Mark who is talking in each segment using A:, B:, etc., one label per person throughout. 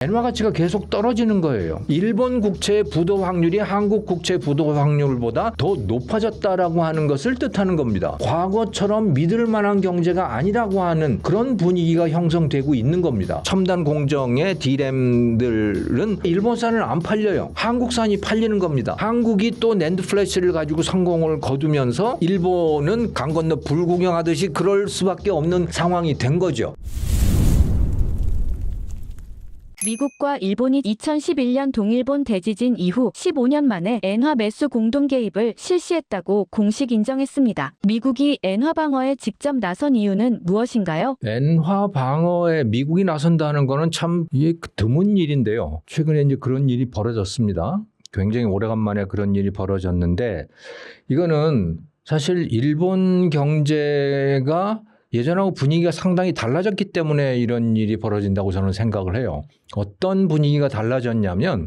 A: 엔화 가치가 계속 떨어지는 거예요. 일본 국채 부도 확률이 한국 국채 부도 확률보다 더 높아졌다라고 하는 것을 뜻하는 겁니다. 과거처럼 믿을 만한 경제가 아니라고 하는 그런 분위기가 형성되고 있는 겁니다. 첨단 공정의 D램들은 일본산은 안 팔려요. 한국산이 팔리는 겁니다. 한국이 또 낸드 플래시를 가지고 성공을 거두면서 일본은 강 건너 불구경하듯이 그럴 수밖에 없는 상황이 된 거죠.
B: 미국과 일본이 2011년 동일본 대지진 이후 15년 만에 엔화 매수 공동 개입을 실시했다고 공식 인정했습니다. 미국이 엔화 방어에 직접 나선 이유는 무엇인가요?
A: 엔화 방어에 미국이 나선다는 거는 참 이게 드문 일인데요. 최근에 이제 그런 일이 벌어졌습니다. 굉장히 오래간만에 그런 일이 벌어졌는데 이거는 사실 일본 경제가 예전하고 분위기가 상당히 달라졌기 때문에 이런 일이 벌어진다고 저는 생각을 해요. 어떤 분위기가 달라졌냐면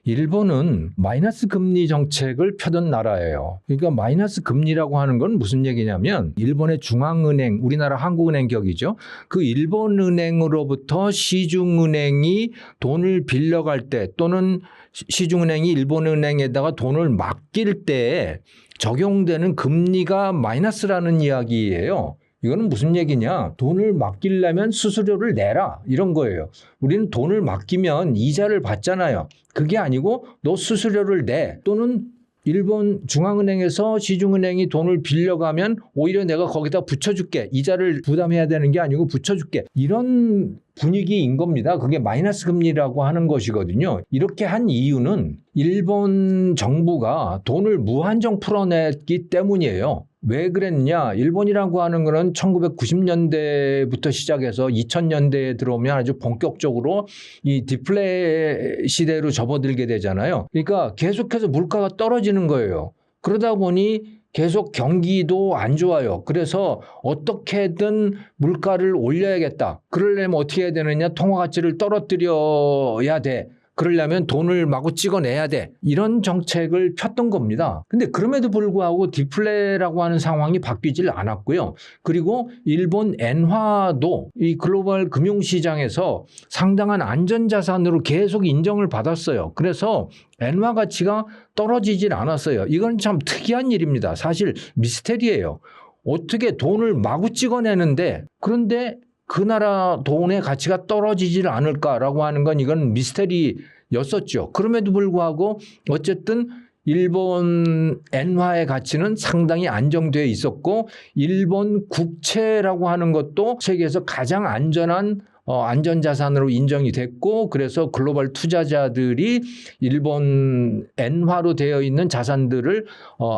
A: 일본은 마이너스 금리 정책을 펴던 나라예요. 그러니까 마이너스 금리라고 하는 건 무슨 얘기냐면 일본의 중앙은행, 우리나라 한국은행격이죠. 그 일본은행으로부터 시중은행이 돈을 빌려갈 때 또는 시중은행이 일본은행에다가 돈을 맡길 때 적용되는 금리가 마이너스라는 이야기예요. 이거는 무슨 얘기냐? 돈을 맡기려면 수수료를 내라 이런 거예요. 우리는 돈을 맡기면 이자를 받잖아요. 그게 아니고 너 수수료를 내 또는 일본 중앙은행에서 시중은행이 돈을 빌려가면 오히려 내가 거기다 붙여줄게. 이자를 부담해야 되는 게 아니고 붙여줄게. 이런 분위기인 겁니다. 그게 마이너스 금리라고 하는 것이거든요. 이렇게 한 이유는 일본 정부가 돈을 무한정 풀어냈기 때문이에요. 왜 그랬냐? 일본이라고 하는 거는 1990년대부터 시작해서 2000년대에 들어오면 아주 본격적으로 이 디플레 시대로 접어들게 되잖아요. 그러니까 계속해서 물가가 떨어지는 거예요. 그러다 보니 계속 경기도 안 좋아요. 그래서 어떻게든 물가를 올려야겠다. 그러려면 어떻게 해야 되느냐? 통화 가치를 떨어뜨려야 돼. 그러려면 돈을 마구 찍어내야 돼. 이런 정책을 폈던 겁니다. 근데 그럼에도 불구하고 디플레라고 하는 상황이 바뀌질 않았고요. 그리고 일본 엔화도 이 글로벌 금융시장에서 상당한 안전자산으로 계속 인정을 받았어요. 그래서 엔화 가치가 떨어지질 않았어요. 이건 참 특이한 일입니다. 사실 미스테리예요. 어떻게 돈을 마구 찍어내는데 그런데 그 나라 돈의 가치가 떨어지질 않을까라고 하는 건 이건 미스테리였었죠. 그럼에도 불구하고 어쨌든 일본 엔화의 가치는 상당히 안정되어 있었고 일본 국채라고 하는 것도 세계에서 가장 안전한 안전자산으로 인정이 됐고 그래서 글로벌 투자자들이 일본 엔화로 되어 있는 자산들을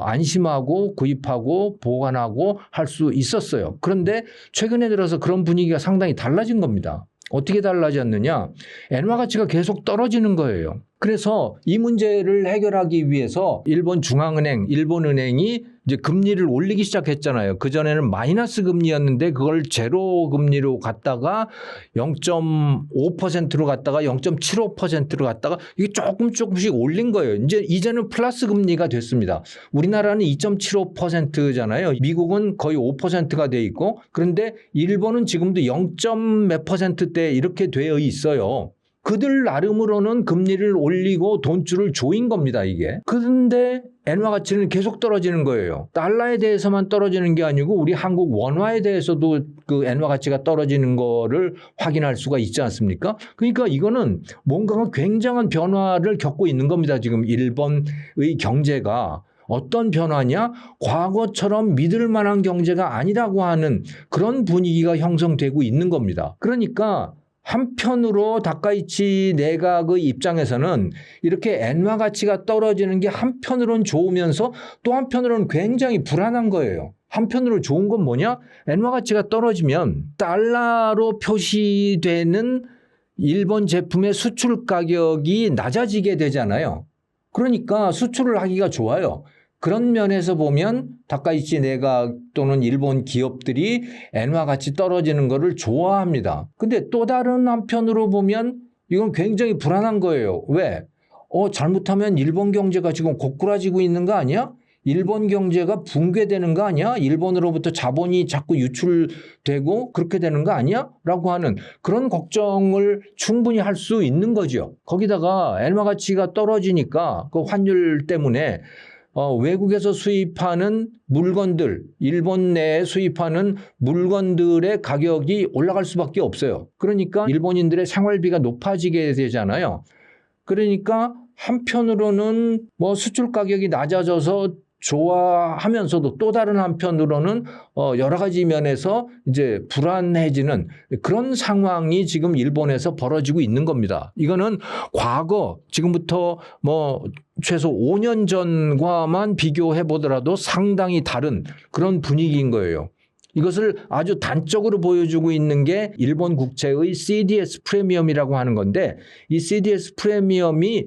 A: 안심하고 구입하고 보관하고 할 수 있었어요. 그런데 최근에 들어서 그런 분위기가 상당히 달라진 겁니다. 어떻게 달라졌느냐? 엔화 가치가 계속 떨어지는 거예요. 그래서 이 문제를 해결하기 위해서 일본 중앙은행, 일본은행이 이제 금리를 올리기 시작했잖아요. 그전에는 마이너스 금리였는데 그걸 제로 금리로 갔다가 0.5%로 갔다가 0.75%로 갔다가 이게 조금씩 올린 거예요. 이제는 플러스 금리가 됐습니다. 우리나라는 2.75%잖아요. 미국은 거의 5%가 돼 있고 그런데 일본은 지금도 0. 몇 %대 이렇게 되어 있어요. 그들 나름으로는 금리를 올리고 돈줄을 조인 겁니다, 이게. 그런데 엔화 가치는 계속 떨어지는 거예요. 달러에 대해서만 떨어지는 게 아니고 우리 한국 원화에 대해서도 그 엔화 가치가 떨어지는 거를 확인할 수가 있지 않습니까? 그러니까 이거는 뭔가가 굉장한 변화를 겪고 있는 겁니다, 지금 일본의 경제가. 어떤 변화냐? 과거처럼 믿을 만한 경제가 아니라고 하는 그런 분위기가 형성되고 있는 겁니다. 그러니까 한편으로 다카이치 내각의 입장에서는 이렇게 엔화 가치가 떨어지는 게 한편으로는 좋으면서 또 한편으로는 굉장히 불안한 거예요. 한편으로 좋은 건 뭐냐? 엔화 가치가 떨어지면 달러로 표시되는 일본 제품의 수출 가격이 낮아지게 되잖아요. 그러니까 수출을 하기가 좋아요. 그런 면에서 보면 다카이치 내각 또는 일본 기업들이 엔화 가치 떨어지는 거를 좋아합니다. 근데 또 다른 한편으로 보면 이건 굉장히 불안한 거예요. 왜? 잘못하면 일본 경제가 지금 고꾸라지고 있는 거 아니야? 일본 경제가 붕괴되는 거 아니야? 일본으로부터 자본이 자꾸 유출되고 그렇게 되는 거 아니야? 라고 하는 그런 걱정을 충분히 할 수 있는 거죠. 거기다가 엔화 가치가 떨어지니까 그 환율 때문에 외국에서 수입하는 물건들, 일본 내에 수입하는 물건들의 가격이 올라갈 수밖에 없어요. 그러니까 일본인들의 생활비가 높아지게 되잖아요. 그러니까 한편으로는 뭐 수출 가격이 낮아져서 좋아하면서도 또 다른 한편으로는 여러 가지 면에서 이제 불안해지는 그런 상황이 지금 일본에서 벌어지고 있는 겁니다. 이거는 과거 지금부터 뭐 최소 5년 전과만 비교해 보더라도 상당히 다른 그런 분위기인 거예요. 이것을 아주 단적으로 보여주고 있는 게 일본 국채의 CDS 프리미엄이라고 하는 건데 이 CDS 프리미엄이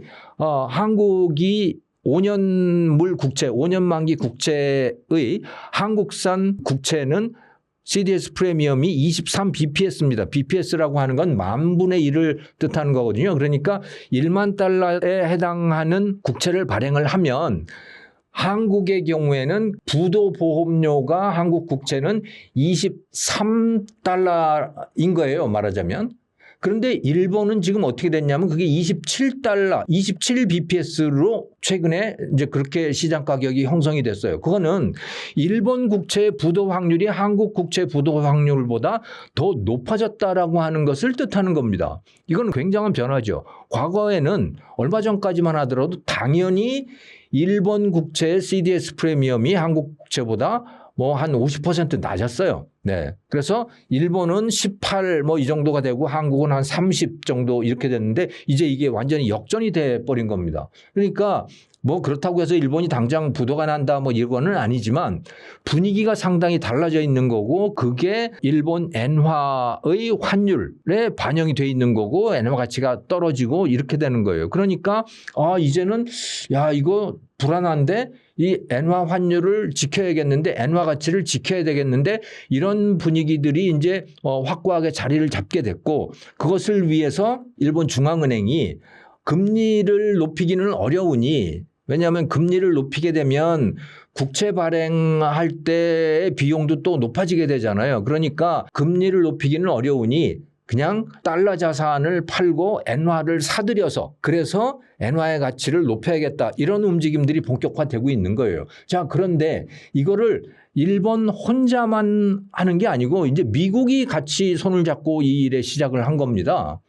A: 한국이 5년물 국채, 5년 만기 국채의 한국산 국채는 CDS 프리미엄이 23 BPS입니다. BPS라고 하는 건 10,000분의 1을 뜻하는 거거든요. 그러니까 1만 달러에 해당하는 국채를 발행을 하면 한국의 경우에는 부도보험료가 한국 국채는 23달러인 거예요. 말하자면. 그런데 일본은 지금 어떻게 됐냐면 그게 27달러, 27 BPS로 최근에 이제 그렇게 시장 가격이 형성이 됐어요. 그거는 일본 국채의 부도 확률이 한국 국채 부도 확률보다 더 높아졌다라고 하는 것을 뜻하는 겁니다. 이건 굉장한 변화죠. 과거에는 얼마 전까지만 하더라도 당연히 일본 국채의 CDS 프리미엄이 한국 국채보다 뭐 한 50% 낮았어요. 네. 그래서 일본은 18 뭐 이 정도가 되고 한국은 한 30 정도 이렇게 됐는데 이제 이게 완전히 역전이 돼 버린 겁니다. 그러니까 뭐 그렇다고 해서 일본이 당장 부도가 난다 뭐 이거는 아니지만 분위기가 상당히 달라져 있는 거고 그게 일본 엔화의 환율에 반영이 돼 있는 거고 엔화 가치가 떨어지고 이렇게 되는 거예요. 그러니까 이제는 야 이거 불안한데 이 엔화 환율을 지켜야겠는데 엔화 가치를 지켜야 되겠는데 이런 분위기들이 이제 확고하게 자리를 잡게 됐고 그것을 위해서 일본 중앙은행이 금리를 높이기는 어려우니 왜냐하면 금리를 높이게 되면 국채 발행할 때의 비용도 또 높아지게 되잖아요. 그러니까 금리를 높이기는 어려우니 그냥 달러 자산을 팔고 엔화를 사들여서 그래서 엔화의 가치를 높여야겠다. 이런 움직임들이 본격화되고 있는 거예요. 자, 그런데 이거를 일본 혼자만 하는 게 아니고 이제 미국이 같이 손을 잡고 이 일에 시작을 한 겁니다.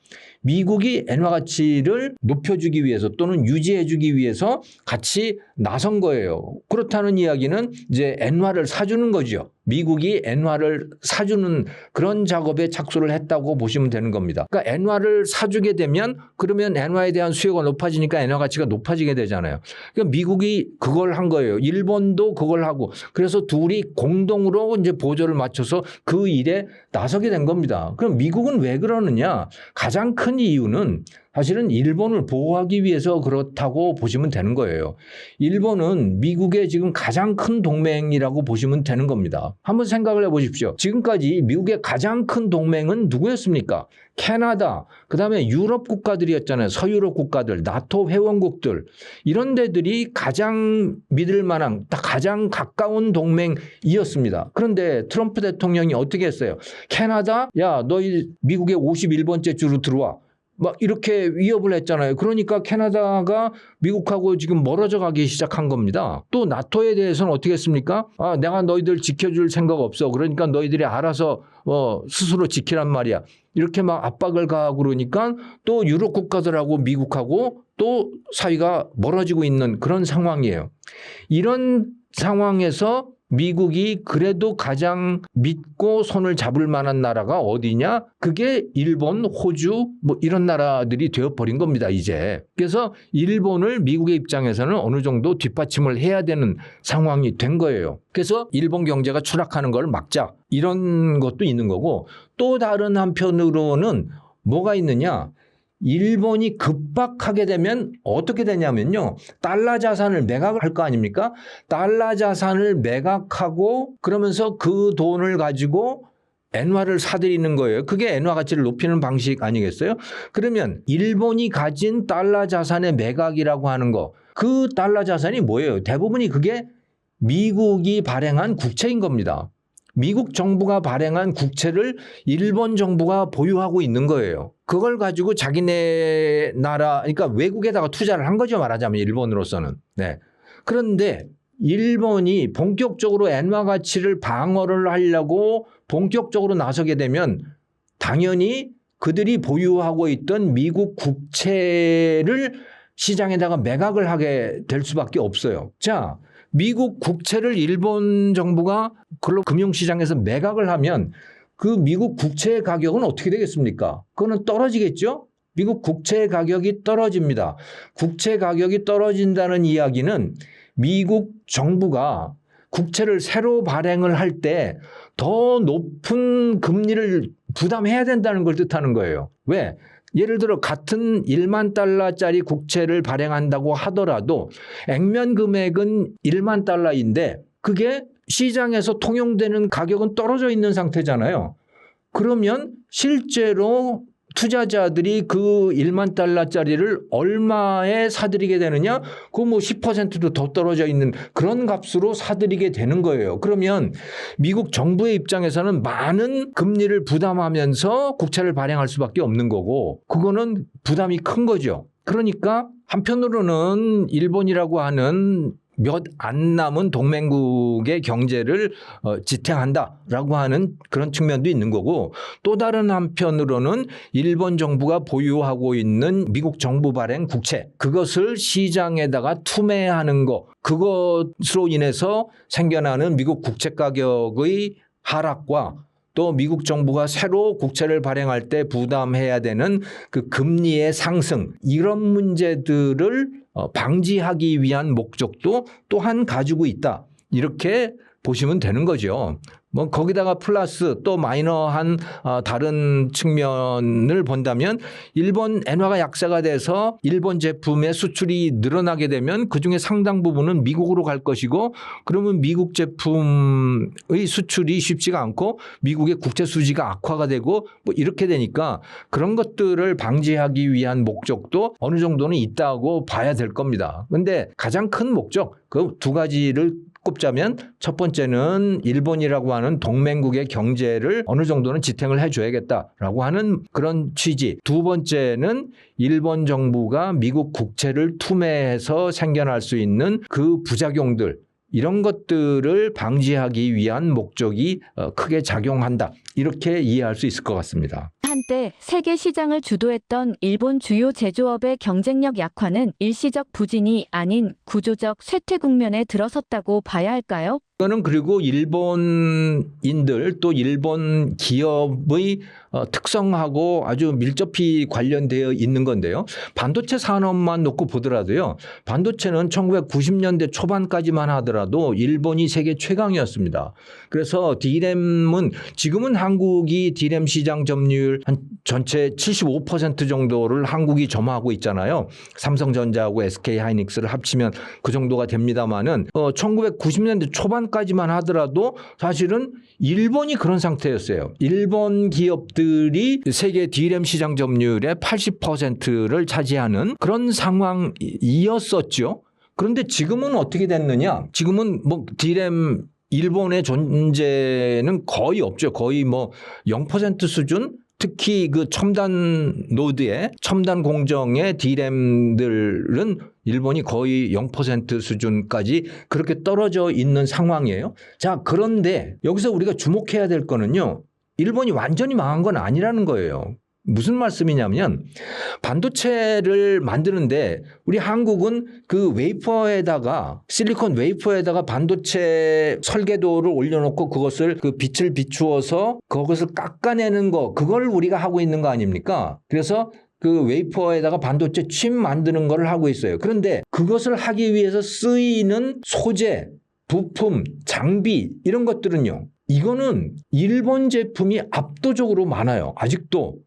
A: 미국이 엔화 가치를 높여주기 위해서 또는 유지해주기 위해서 같이 나선 거예요. 그렇다는 이야기는 이제 엔화를 사주는 거죠. 미국이 엔화를 사주는 그런 작업에 착수를 했다고 보시면 되는 겁니다. 그러니까 엔화를 사주게 되면 그러면 엔화에 대한 수요가 높아지니까 엔화 가치가 높아지게 되잖아요. 그러니까 미국이 그걸 한 거예요. 일본도 그걸 하고 그래서 둘이 공동으로 이제 보조를 맞춰서 그 일에 나서게 된 겁니다. 그럼 미국은 왜 그러느냐? 가장 큰 이유는 사실은 일본을 보호하기 위해서 그렇다고 보시면 되는 거예요. 일본은 미국의 지금 가장 큰 동맹이라고 보시면 되는 겁니다. 한번 생각을 해보십시오. 지금까지 미국의 가장 큰 동맹은 누구였습니까? 캐나다, 그다음에 유럽 국가들이었잖아요. 서유럽 국가들, 나토 회원국들 이런 데들이 가장 믿을 만한 가장 가까운 동맹이었습니다. 그런데 트럼프 대통령이 어떻게 했어요? 캐나다, 야 너희 미국의 51번째 주로 들어와. 막 이렇게 위협을 했잖아요. 그러니까 캐나다가 미국하고 지금 멀어져 가기 시작한 겁니다. 또 나토에 대해서는 어떻게 했습니까? 내가 너희들 지켜줄 생각 없어. 그러니까 너희들이 알아서 스스로 지키란 말이야. 이렇게 막 압박을 가하고 그러니까 또 유럽 국가들하고 미국하고 또 사이가 멀어지고 있는 그런 상황이에요. 이런 상황에서 미국이 그래도 가장 믿고 손을 잡을 만한 나라가 어디냐? 그게 일본, 호주 뭐 이런 나라들이 되어버린 겁니다. 이제. 그래서 일본을 미국의 입장에서는 어느 정도 뒷받침을 해야 되는 상황이 된 거예요. 그래서 일본 경제가 추락하는 걸 막자 이런 것도 있는 거고 또 다른 한편으로는 뭐가 있느냐? 일본이 급박하게 되면 어떻게 되냐면요. 달러 자산을 매각할 거 아닙니까? 달러 자산을 매각하고 그러면서 그 돈을 가지고 엔화를 사들이는 거예요. 그게 엔화 가치를 높이는 방식 아니겠어요? 그러면 일본이 가진 달러 자산의 매각이라고 하는 거, 그 달러 자산이 뭐예요? 대부분이 그게 미국이 발행한 국채인 겁니다. 미국 정부가 발행한 국채를 일본 정부가 보유하고 있는 거예요. 그걸 가지고 자기네 나라, 그러니까 외국에다가 투자를 한 거죠. 말하자면 일본으로서는. 네. 그런데 일본이 본격적으로 엔화 가치를 방어를 하려고 본격적으로 나서게 되면 당연히 그들이 보유하고 있던 미국 국채를 시장에다가 매각을 하게 될 수밖에 없어요. 자, 미국 국채를 일본 정부가 글로벌 금융시장에서 매각을 하면 그 미국 국채 가격은 어떻게 되겠습니까? 그거는 떨어지겠죠? 미국 국채 가격이 떨어집니다. 국채 가격이 떨어진다는 이야기는 미국 정부가 국채를 새로 발행을 할 때 더 높은 금리를 부담해야 된다는 걸 뜻하는 거예요. 왜? 예를 들어 같은 1만 달러짜리 국채를 발행한다고 하더라도 액면 금액은 1만 달러인데 그게 시장에서 통용되는 가격은 떨어져 있는 상태잖아요. 그러면 실제로 투자자들이 그 1만 달러짜리를 얼마에 사들이게 되느냐? 그거 뭐 10%도 더 떨어져 있는 그런 값으로 사들이게 되는 거예요. 그러면 미국 정부의 입장에서는 많은 금리를 부담하면서 국채를 발행할 수밖에 없는 거고 그거는 부담이 큰 거죠. 그러니까 한편으로는 일본이라고 하는 몇 안 남은 동맹국의 경제를 지탱한다라고 하는 그런 측면도 있는 거고 또 다른 한편으로는 일본 정부가 보유하고 있는 미국 정부 발행 국채 그것을 시장에다가 투매하는 거 그것으로 인해서 생겨나는 미국 국채 가격의 하락과 또 미국 정부가 새로 국채를 발행할 때 부담해야 되는 그 금리의 상승 이런 문제들을 방지하기 위한 목적도 또한 가지고 있다. 이렇게 보시면 되는 거죠. 뭐 거기다가 플러스 또 마이너한 다른 측면을 본다면 일본 엔화가 약세가 돼서 일본 제품의 수출이 늘어나게 되면 그중에 상당 부분은 미국으로 갈 것이고 그러면 미국 제품의 수출이 쉽지가 않고 미국의 국채 수지가 악화가 되고 뭐 이렇게 되니까 그런 것들을 방지하기 위한 목적도 어느 정도는 있다고 봐야 될 겁니다. 그런데 가장 큰 목적 그 두 가지를 꼽자면 첫 번째는 일본이라고 하는 동맹국의 경제를 어느 정도는 지탱을 해줘야겠다라고 하는 그런 취지. 두 번째는 일본 정부가 미국 국채를 투매해서 생겨날 수 있는 그 부작용들 이런 것들을 방지하기 위한 목적이 크게 작용한다. 이렇게 이해할 수 있을 것 같습니다.
B: 한때 세계 시장을 주도했던 일본 주요 제조업의 경쟁력 약화는 일시적 부진이 아닌 구조적 쇠퇴 국면에 들어섰다고 봐야 할까요?
A: 이거는 그리고 일본인들 또 일본 기업의 특성하고 아주 밀접히 관련되어 있는 건데요. 반도체 산업만 놓고 보더라도요. 반도체는 1990년대 초반까지만 하더라도 일본이 세계 최강이었습니다. 그래서 D램은 지금은 한국이 D램 시장 점유율 한 전체 75% 정도를 한국이 점하고 있잖아요. 삼성전자하고 SK하이닉스를 합치면 그 정도가 됩니다만은 1990년대 초반까지만 하더라도 사실은 일본이 그런 상태였어요. 일본 기업들이 세계 D램 시장 점유율의 80%를 차지하는 그런 상황이었었죠. 그런데 지금은 어떻게 됐느냐? 지금은 뭐 D램 일본의 존재는 거의 없죠. 거의 뭐 0% 수준? 특히 그 첨단 노드의 첨단 공정의 D램들은 일본이 거의 0% 수준까지 그렇게 떨어져 있는 상황이에요. 자, 그런데 여기서 우리가 주목해야 될 거는요. 일본이 완전히 망한 건 아니라는 거예요. 무슨 말씀이냐면 반도체를 만드는데 우리 한국은 그 웨이퍼에다가 실리콘 웨이퍼에다가 반도체 설계도를 올려놓고 그것을 그 빛을 비추어서 그것을 깎아내는 거 그걸 우리가 하고 있는 거 아닙니까? 그래서 그 웨이퍼에다가 반도체 칩 만드는 걸 하고 있어요. 그런데 그것을 하기 위해서 쓰이는 소재, 부품, 장비 이런 것들은요. 이거는 일본 제품이 압도적으로 많아요. 아직도.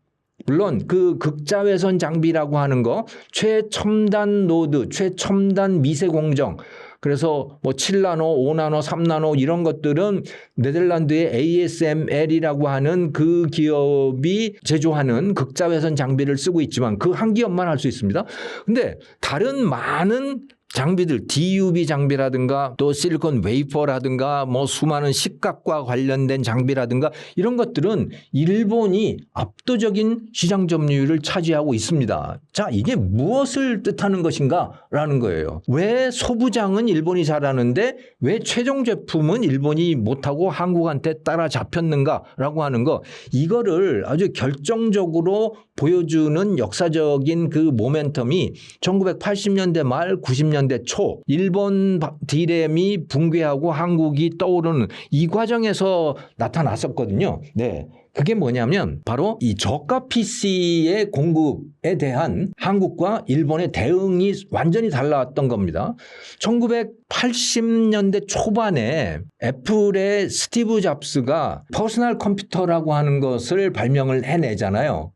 A: 물론 그 극자외선 장비라고 하는 거 최첨단 노드, 최첨단 미세 공정 그래서 뭐 7나노, 5나노, 3나노 이런 것들은 네덜란드의 ASML이라고 하는 그 기업이 제조하는 극자외선 장비를 쓰고 있지만 그 한 기업만 할 수 있습니다. 근데 다른 많은 장비들 DUV 장비라든가 또 실리콘 웨이퍼라든가 뭐 수많은 식각과 관련된 장비라든가 이런 것들은 일본이 압도적인 시장 점유율을 차지하고 있습니다. 자, 이게 무엇을 뜻하는 것인가라는 거예요. 왜 소부장은 일본이 잘하는데 왜 최종 제품은 일본이 못하고 한국한테 따라잡혔는가라고 하는 거, 이거를 아주 결정적으로 보여주는 역사적인 그 모멘텀이 1980년대 말 90년대 초 일본 D램이 붕괴하고 한국이 떠오르는 이 과정에서 나타났었거든요. 네. 그게 뭐냐면 바로 이 저가 PC의 공급에 대한 한국과 일본의 대응이 완전히 달라왔던 겁니다. 1980년대 초반에 애플의 스티브 잡스가 퍼스널 컴퓨터라고 하는 것을 발명을 해내잖아요.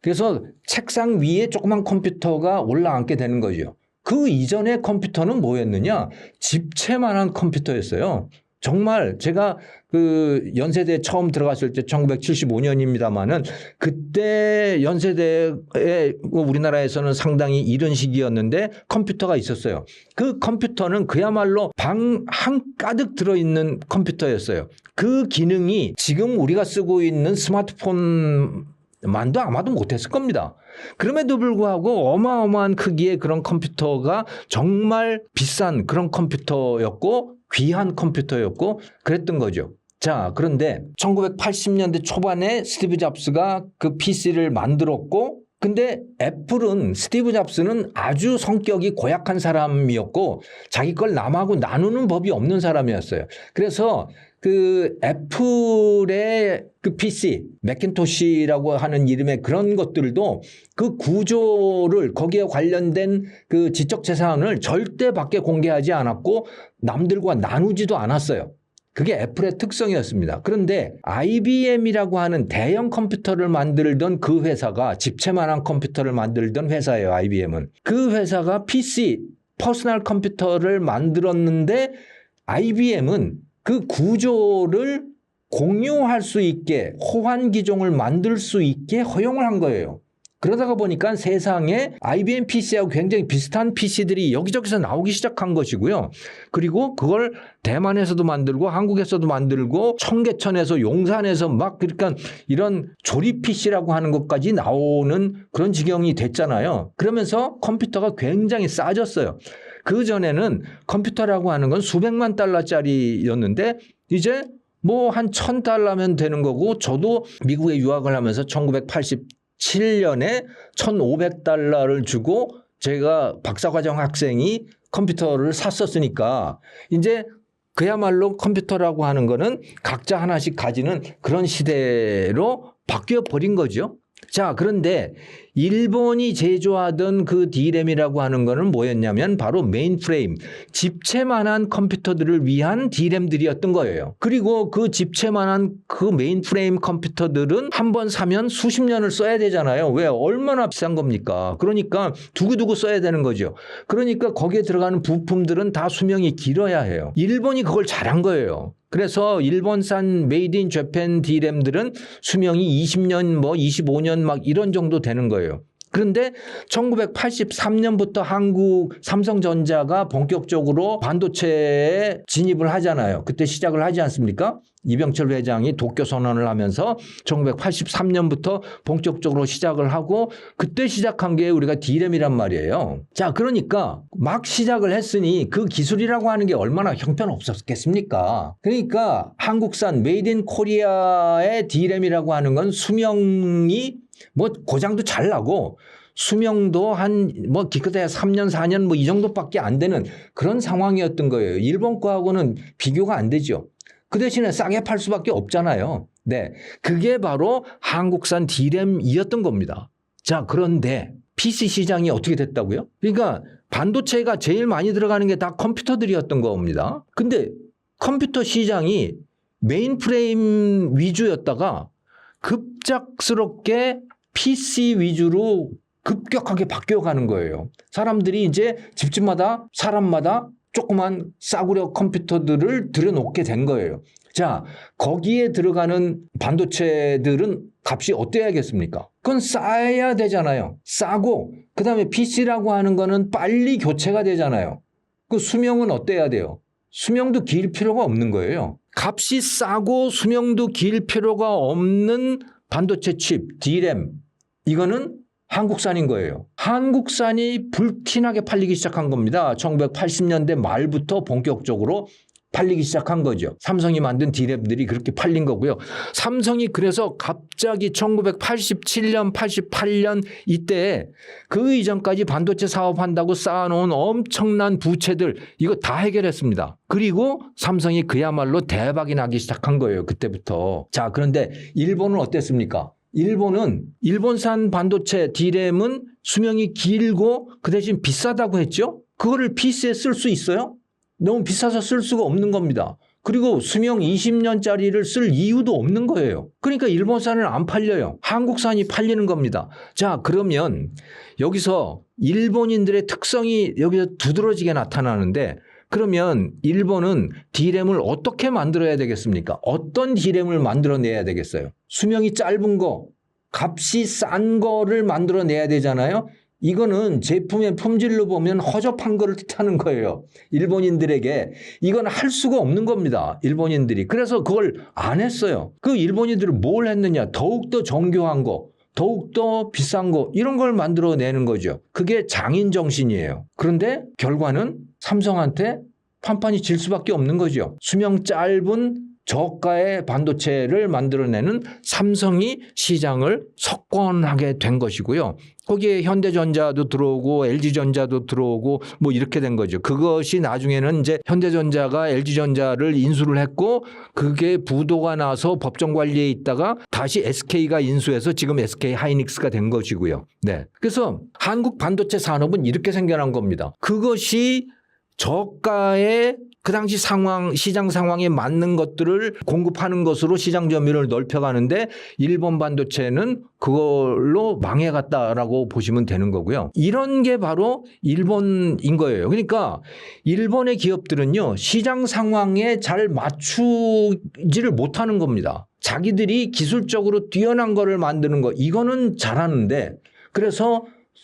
A: 그래서 책상 위에 조그만 컴퓨터가 올라앉게 되는 거죠. 그 이전의 컴퓨터는 뭐였느냐? 집채만한 컴퓨터였어요. 정말 제가 그 연세대 처음 들어갔을 때 1975년입니다만은 그때 연세대에 우리나라에서는 상당히 이른 시기였는데 컴퓨터가 있었어요. 그 컴퓨터는 그야말로 방 한가득 들어있는 컴퓨터였어요. 그 기능이 지금 우리가 쓰고 있는 스마트폰 만도 아마도 못했을 겁니다. 그럼에도 불구하고 어마어마한 크기의 그런 컴퓨터가 정말 비싼 그런 컴퓨터였고 귀한 컴퓨터였고 그랬던 거죠. 자, 그런데 1980년대 초반에 스티브 잡스가 그 PC를 만들었고, 근데 애플은 스티브 잡스는 아주 성격이 고약한 사람이었고 자기 걸 남하고 나누는 법이 없는 사람이었어요. 그래서 그 애플의 그 PC, 맥킨토시라고 하는 이름의 그런 것들도 그 구조를 거기에 관련된 그 지적 재산을 절대 밖에 공개하지 않았고 남들과 나누지도 않았어요. 그게 애플의 특성이었습니다. 그런데 IBM이라고 하는 대형 컴퓨터를 만들던 그 회사가 집채만한 컴퓨터를 만들던 회사예요. IBM은. 그 회사가 PC, 퍼스널 컴퓨터를 만들었는데 IBM은 그 구조를 공유할 수 있게 호환 기종을 만들 수 있게 허용을 한 거예요. 그러다가 보니까 세상에 IBM PC하고 굉장히 비슷한 PC들이 여기저기서 나오기 시작한 것이고요. 그리고 그걸 대만에서도 만들고 한국에서도 만들고 청계천에서 용산에서 막 그러니까 이런 조립 PC라고 하는 것까지 나오는 그런 지경이 됐잖아요. 그러면서 컴퓨터가 굉장히 싸졌어요. 그 전에는 컴퓨터라고 하는 건 수백만 달러짜리였는데 이제 뭐 한 1,000달러면 되는 거고, 저도 미국에 유학을 하면서 1987년에 1,500달러를 주고 제가 박사과정 학생이 컴퓨터를 샀었으니까 이제 그야말로 컴퓨터라고 하는 거는 각자 하나씩 가지는 그런 시대로 바뀌어 버린 거죠. 자, 그런데 일본이 제조하던 그 D램이라고 하는 거는 뭐였냐면 바로 메인프레임, 집채만한 컴퓨터들을 위한 D램들이었던 거예요. 그리고 그 집채만한 그 메인프레임 컴퓨터들은 한 번 사면 수십 년을 써야 되잖아요. 왜? 얼마나 비싼 겁니까? 그러니까 두고두고 써야 되는 거죠. 그러니까 거기에 들어가는 부품들은 다 수명이 길어야 해요. 일본이 그걸 잘한 거예요. 그래서 일본산 메이드 인 재팬 D램들은 수명이 20년 뭐 25년 막 이런 정도 되는 거예요. 그런데 1983년부터 한국 삼성전자가 본격적으로 반도체에 진입을 하잖아요. 그때 시작을 하지 않습니까? 이병철 회장이 도쿄 선언을 하면서 1983년부터 본격적으로 시작을 하고 그때 시작한 게 우리가 D램이란 말이에요. 자, 그러니까 막 시작을 했으니 그 기술이라고 하는 게 얼마나 형편없었겠습니까? 그러니까 한국산 메이드 인 코리아의 D램이라고 하는 건 수명이 뭐 고장도 잘 나고 수명도 한 뭐 기껏해야 3년 4년 뭐 이 정도밖에 안 되는 그런 상황이었던 거예요. 일본 거하고는 비교가 안 되죠. 그 대신에 싸게 팔 수밖에 없잖아요. 네, 그게 바로 한국산 D램이었던 겁니다. 자, 그런데 PC 시장이 어떻게 됐다고요? 그러니까 반도체가 제일 많이 들어가는 게 다 컴퓨터들이었던 겁니다. 근데 컴퓨터 시장이 메인프레임 위주였다가 급작스럽게 PC 위주로 급격하게 바뀌어가는 거예요. 사람들이 이제 집집마다 사람마다 조그만 싸구려 컴퓨터들을 들여놓게 된 거예요. 자, 거기에 들어가는 반도체들은 값이 어때야겠습니까? 그건 싸야 되잖아요. 싸고 그다음에 PC라고 하는 거는 빨리 교체가 되잖아요. 그 수명은 어때야 돼요? 수명도 길 필요가 없는 거예요. 값이 싸고 수명도 길 필요가 없는 반도체 칩, D램, 이거는 한국산인 거예요. 한국산이 불티나게 팔리기 시작한 겁니다. 1980년대 말부터 본격적으로 팔리기 시작한 거죠. 삼성이 만든 D램들이 그렇게 팔린 거고요. 삼성이 그래서 갑자기 1987년, 88년 이때 그 이전까지 반도체 사업한다고 쌓아놓은 엄청난 부채들 이거 다 해결했습니다. 그리고 삼성이 그야말로 대박이 나기 시작한 거예요. 그때부터. 자, 그런데 일본은 어땠습니까? 일본은 일본산 반도체 D램은 수명이 길고 그 대신 비싸다고 했죠. 그거를 PC에 쓸 수 있어요? 너무 비싸서 쓸 수가 없는 겁니다. 그리고 수명 20년짜리를 쓸 이유도 없는 거예요. 그러니까 일본산은 안 팔려요. 한국산이 팔리는 겁니다. 자, 그러면 여기서 일본인들의 특성이 여기서 두드러지게 나타나는데 그러면 일본은 D램을 어떻게 만들어야 되겠습니까? 어떤 D램을 만들어내야 되겠어요? 수명이 짧은 거, 값이 싼 거를 만들어내야 되잖아요. 이거는 제품의 품질로 보면 허접한 거를 뜻하는 거예요. 일본인들에게 이건 할 수가 없는 겁니다. 일본인들이. 그래서 그걸 안 했어요. 그 일본인들은 뭘 했느냐. 더욱더 정교한 거, 더욱더 비싼 거 이런 걸 만들어내는 거죠. 그게 장인 정신이에요. 그런데 결과는 삼성한테 판판이 질 수밖에 없는 거죠. 수명 짧은 저가의 반도체를 만들어내는 삼성이 시장을 석권하게 된 것이고요. 거기에 현대전자도 들어오고 LG전자도 들어오고 뭐 이렇게 된 거죠. 그것이 나중에는 이제 현대전자가 LG전자를 인수를 했고 그게 부도가 나서 법정 관리에 있다가 다시 SK가 인수해서 지금 SK 하이닉스가 된 것이고요. 네. 그래서 한국 반도체 산업은 이렇게 생겨난 겁니다. 그것이 저가의 그 당시 상황, 시장 상황에 맞는 것들을 공급하는 것으로 시장 점유율을 넓혀가는데 일본 반도체는 그걸로 망해갔다라고 보시면 되는 거고요. 이런 게 바로 일본인 거예요. 그러니까 일본의 기업들은요, 시장 상황에 잘 맞추지를 못하는 겁니다. 자기들이 기술적으로 뛰어난 거를 만드는 거, 이거는 잘하는데 그래서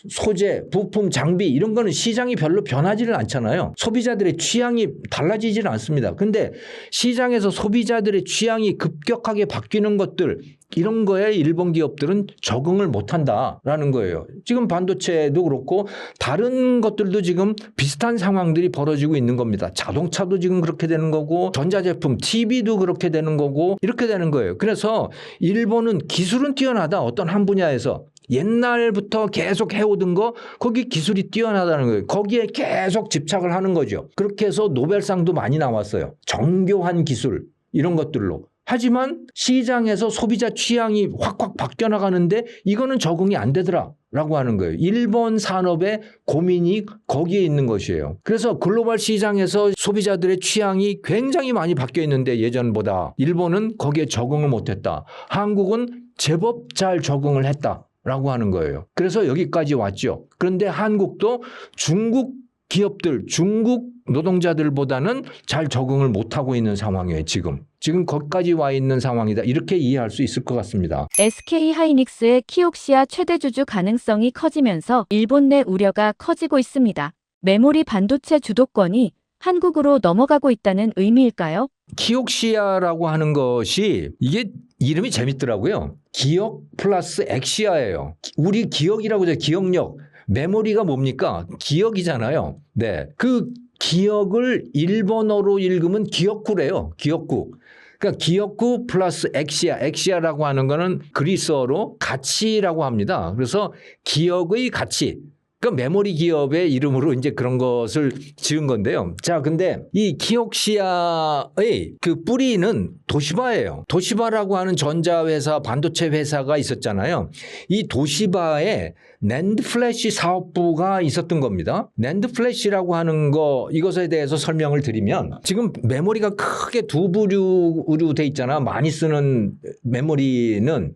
A: 소재, 부품, 장비 이런 거는 시장이 별로 변하지를 않잖아요. 소비자들의 취향이 달라지지는 않습니다. 근데 시장에서 소비자들의 취향이 급격하게 바뀌는 것들 이런 거에 일본 기업들은 적응을 못한다라는 거예요. 지금 반도체도 그렇고 다른 것들도 지금 비슷한 상황들이 벌어지고 있는 겁니다. 자동차도 지금 그렇게 되는 거고 전자제품, TV도 그렇게 되는 거고 이렇게 되는 거예요. 그래서 일본은 기술은 뛰어나다. 어떤 한 분야에서. 옛날부터 계속 해오던 거 거기 기술이 뛰어나다는 거예요. 거기에 계속 집착을 하는 거죠. 그렇게 해서 노벨상도 많이 나왔어요. 정교한 기술 이런 것들로. 하지만 시장에서 소비자 취향이 확확 바뀌어 나가는데 이거는 적응이 안 되더라라고 하는 거예요. 일본 산업의 고민이 거기에 있는 것이에요. 그래서 글로벌 시장에서 소비자들의 취향이 굉장히 많이 바뀌어 있는데 예전보다 일본은 거기에 적응을 못했다. 한국은 제법 잘 적응을 했다. 라고 하는 거예요. 그래서 여기까지 왔죠. 그런데 한국도 중국 기업들, 중국 노동자들보다는 잘 적응을 못하고 있는 상황이에요. 지금 거기까지 와 있는 상황이다. 이렇게 이해할 수 있을 것 같습니다.
B: SK 하이닉스의 키옥시아 최대 주주 가능성이 커지면서 일본 내 우려가 커지고 있습니다. 메모리 반도체 주도권이 한국으로 넘어가고 있다는 의미일까요?
A: 키옥시아라고 하는 것이 이게 이름이 재밌더라고요. 기억 플러스 엑시아예요. 우리 기억이라고 하죠. 기억력. 메모리가 뭡니까? 기억이잖아요. 네. 그 기억을 일본어로 읽으면 기억구래요. 기억구. 그러니까 기억구 플러스 엑시아. 엑시아라고 하는 거는 그리스어로 가치라고 합니다. 그래서 기억의 가치. 그 메모리 기업의 이름으로 이제 그런 것을 지은 건데요. 자, 근데 이 키옥시아의 그 뿌리는 도시바예요. 도시바라고 하는 전자회사, 반도체 회사가 있었잖아요. 이 도시바에 낸드 플래시 사업부가 있었던 겁니다. 낸드 플래시라고 하는 거 이것에 대해서 설명을 드리면 지금 메모리가 크게 두 부류로 돼 있잖아. 많이 쓰는 메모리는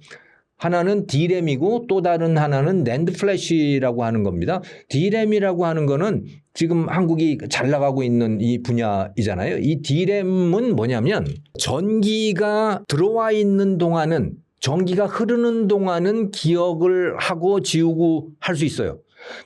A: 하나는 D램이고 또 다른 하나는 낸드 플래시라고 하는 겁니다. D램이라고 하는 거는 지금 한국이 잘 나가고 있는 이 분야이잖아요. 이 D램은 뭐냐면 전기가 들어와 있는 동안은 전기가 흐르는 동안은 기억을 하고 지우고 할 수 있어요.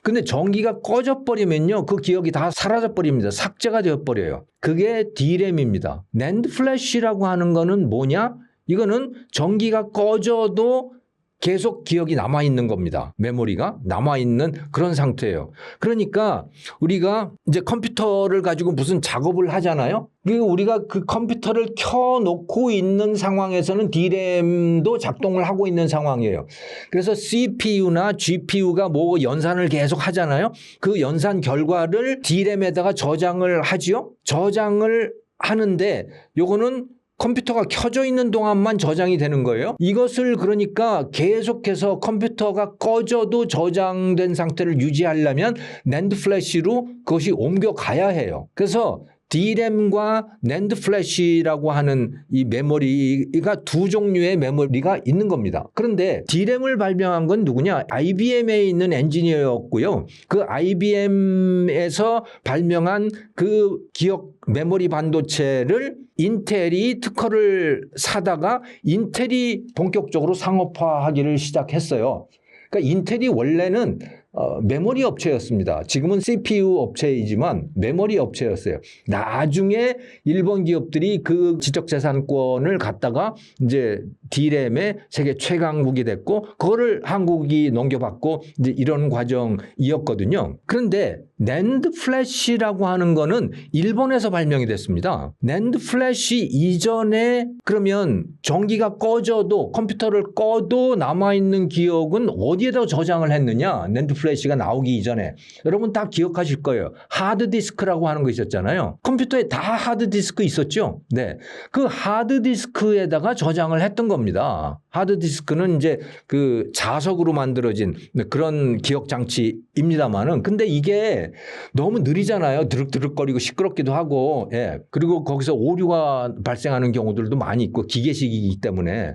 A: 근데 전기가 꺼져버리면요. 그 기억이 다 사라져버립니다. 삭제가 되어버려요. 그게 D램입니다. 낸드 플래시라고 하는 거는 뭐냐? 이거는 전기가 꺼져도 계속 기억이 남아있는 겁니다. 메모리가 남아있는 그런 상태예요. 그러니까 우리가 이제 컴퓨터를 가지고 무슨 작업을 하잖아요. 그리고 우리가 그 컴퓨터를 켜놓고 있는 상황에서는 D램도 작동을 하고 있는 상황이에요. 그래서 CPU나 GPU가 뭐 연산을 계속 하잖아요. 그 연산 결과를 D램에다가 저장을 하지요. 저장을 하는데 요거는 컴퓨터가 켜져 있는 동안만 저장이 되는 거예요. 이것을 그러니까 계속해서 컴퓨터가 꺼져도 저장된 상태를 유지하려면 낸드 플래시로 그것이 옮겨가야 해요. 그래서 D램과 낸드 플래시라고 하는 이 메모리가 두 종류의 메모리가 있는 겁니다. 그런데 D램을 발명한 건 누구냐? IBM에 있는 엔지니어였고요. 그 IBM에서 발명한 그 기억 메모리 반도체를 인텔이 특허를 사다가 인텔이 본격적으로 상업화하기를 시작했어요. 그러니까 인텔이 원래는 메모리 업체였습니다. 지금은 CPU 업체이지만 메모리 업체였어요. 나중에 일본 기업들이 그 지적재산권을 갖다가 이제 D램의 세계 최강국이 됐고 그거를 한국이 넘겨받고 이제 이런 과정이었거든요. 그런데 낸드 플래시라고 하는 거는 일본에서 발명이 됐습니다. 낸드 플래시 이전에 그러면 전기가 꺼져도 컴퓨터를 꺼도 남아있는 기억은 어디에다 저장을 했느냐? 낸드 플래시가 나오기 이전에 여러분 다 기억하실 거예요. 하드디스크라고 하는 거 있었잖아요. 컴퓨터에 다 하드디스크 있었죠. 네, 그 하드디스크에다가 저장을 했던 겁니다. 하드디스크는 이제 그 자석으로 만들어진 그런 기억 장치입니다만은 근데 이게 너무 느리잖아요. 드륵드륵거리고 시끄럽기도 하고, 예. 그리고 거기서 오류가 발생하는 경우들도 많이 있고 기계식이기 때문에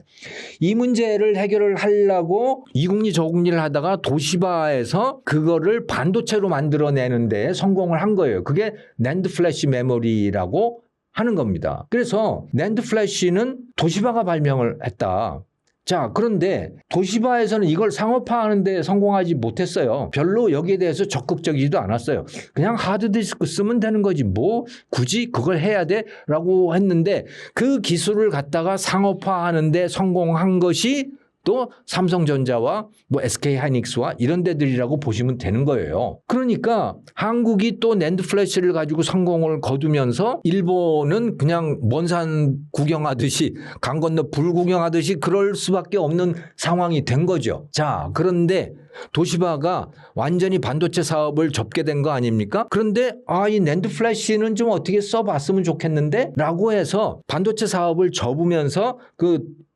A: 이 문제를 해결을 하려고 이국리 저국리를 하다가 도시바에서 그거를 반도체로 만들어내는데 성공을 한 거예요. 그게 낸드 플래시 메모리라고 하는 겁니다. 그래서 낸드 플래시는 도시바가 발명을 했다. 자, 그런데 도시바에서는 이걸 상업화하는 데 성공하지 못했어요. 별로 여기에 대해서 적극적이지도 않았어요. 그냥 하드디스크 쓰면 되는 거지 뭐 굳이 그걸 해야 돼? 라고 했는데 그 기술을 갖다가 상업화하는 데 성공한 것이 또 삼성전자와 뭐 SK하이닉스와 이런 데들이라고 보시면 되는 거예요. 그러니까 한국이 또 낸드 플래시를 가지고 성공을 거두면서 일본은 그냥 먼 산 구경하듯이 강 건너 불 구경하듯이 그럴 수밖에 없는 상황이 된 거죠. 자, 그런데 도시바가 완전히 반도체 사업을 접게 된 거 아닙니까? 그런데 이 낸드 플래시는 좀 어떻게 써봤으면 좋겠는데 라고 해서 반도체 사업을 접으면서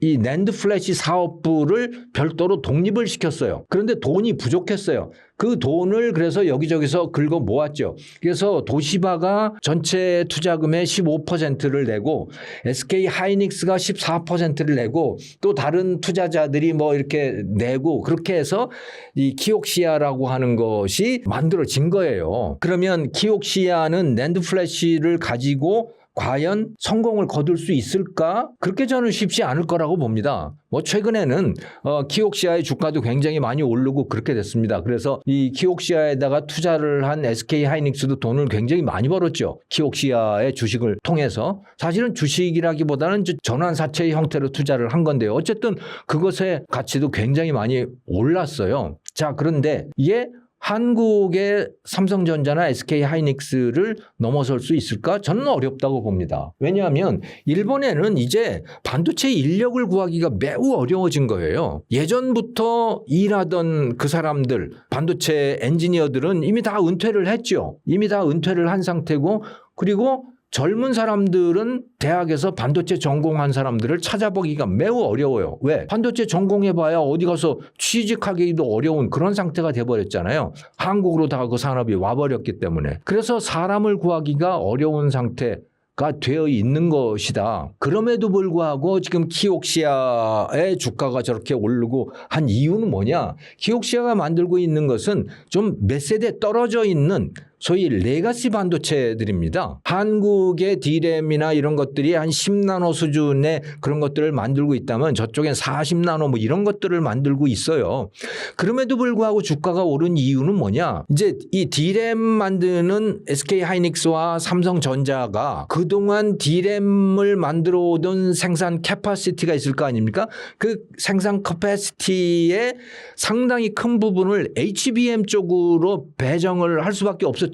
A: 이 낸드 플래시 사업부를 별도로 독립을 시켰어요. 그런데 돈이 부족했어요. 그 돈을 그래서 여기저기서 긁어 모았죠. 그래서 도시바가 전체 투자금의 15%를 내고 SK 하이닉스가 14%를 내고 또 다른 투자자들이 뭐 이렇게 내고 그렇게 해서 이 키옥시아라고 하는 것이 만들어진 거예요. 그러면 키옥시아는 낸드 플래시를 가지고 과연 성공을 거둘 수 있을까? 그렇게 저는 쉽지 않을 거라고 봅니다. 뭐 최근에는 키옥시아의 주가도 굉장히 많이 오르고 그렇게 됐습니다. 그래서 이 키옥시아에다가 투자를 한 SK 하이닉스도 돈을 굉장히 많이 벌었죠. 키옥시아의 주식을 통해서. 사실은 주식이라기보다는 전환사채의 형태로 투자를 한 건데요. 어쨌든 그것의 가치도 굉장히 많이 올랐어요. 자, 그런데 이게 한국의 삼성전자나 SK하이닉스를 넘어설 수 있을까? 저는 어렵다고 봅니다. 왜냐하면 일본에는 이제 반도체 인력을 구하기가 매우 어려워진 거예요. 예전부터 일하던 그 사람들, 반도체 엔지니어들은 이미 다 은퇴를 했죠. 이미 다 은퇴를 한 상태고 그리고 젊은 사람들은 대학에서 반도체 전공한 사람들을 찾아보기가 매우 어려워요. 왜? 반도체 전공해봐야 어디 가서 취직하기도 어려운 그런 상태가 돼버렸잖아요. 한국으로 다 그 산업이 와버렸기 때문에. 그래서 사람을 구하기가 어려운 상태. 가 되어 있는 것이다. 그럼에도 불구하고 지금 키옥시아의 주가가 저렇게 오르고 한 이유는 뭐냐? 키옥시아가 만들고 있는 것은 좀 몇 세대 떨어져 있는 소위 레가시 반도체들입니다. 한국의 D램이나 이런 것들이 한 10나노 수준의 그런 것들을 만들고 있다면 저쪽엔 40나노 뭐 이런 것들을 만들고 있어요. 그럼에도 불구하고 주가가 오른 이유는 뭐냐? 이제 이 D램 만드는 SK 하이닉스와 삼성전자가 그동안 D램을 만들어 오던 생산 캐파시티가 있을 거 아닙니까? 그 생산 캐파시티의 상당히 큰 부분을 HBM 쪽으로 배정을 할 수밖에 없었잖아요.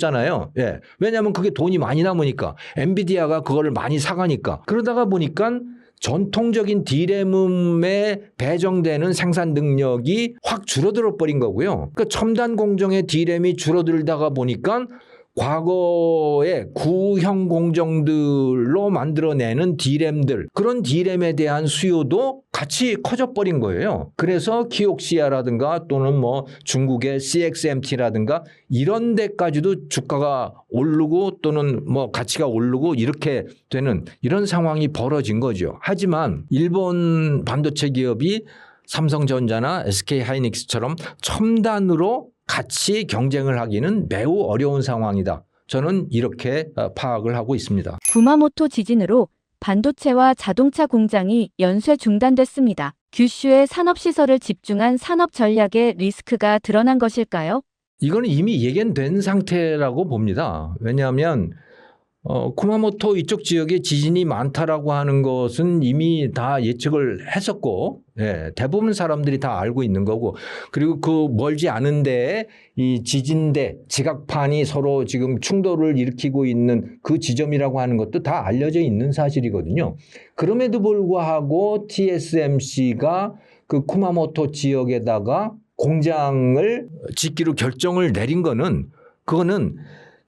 A: 예. 왜냐하면 그게 돈이 많이 남으니까. 엔비디아가 그거를 많이 사가니까. 그러다가 보니까 전통적인 D램에 배정되는 생산 능력이 확 줄어들어 버린 거고요. 그러니까 첨단 공정의 D램이 줄어들다가 보니까 과거의 구형 공정들로 만들어내는 D램들, 그런 D램에 대한 수요도 같이 커져버린 거예요. 그래서 키옥시아라든가 또는 뭐 중국의 CXMT라든가 이런 데까지도 주가가 오르고 또는 뭐 가치가 오르고 이렇게 되는 이런 상황이 벌어진 거죠. 하지만 일본 반도체 기업이 삼성전자나 SK 하이닉스처럼 첨단으로 같이 경쟁을 하기는 매우 어려운 상황이다. 저는 이렇게 파악을 하고 있습니다.
B: 구마모토 지진으로 반도체와 자동차 공장이 연쇄 중단됐습니다. 규슈의 산업시설을 집중한 산업 전략의 리스크가 드러난 것일까요?
A: 이거는 이미 예견된 상태라고 봅니다. 왜냐하면 쿠마모토 이쪽 지역에 지진이 많다라고 하는 것은 이미 다 예측을 했었고, 예, 대부분 사람들이 다 알고 있는 거고, 그리고 그 멀지 않은데 이 지진대, 지각판이 서로 지금 충돌을 일으키고 있는 그 지점이라고 하는 것도 다 알려져 있는 사실이거든요. 그럼에도 불구하고 TSMC가 그 쿠마모토 지역에다가 공장을 짓기로 결정을 내린 거는 그거는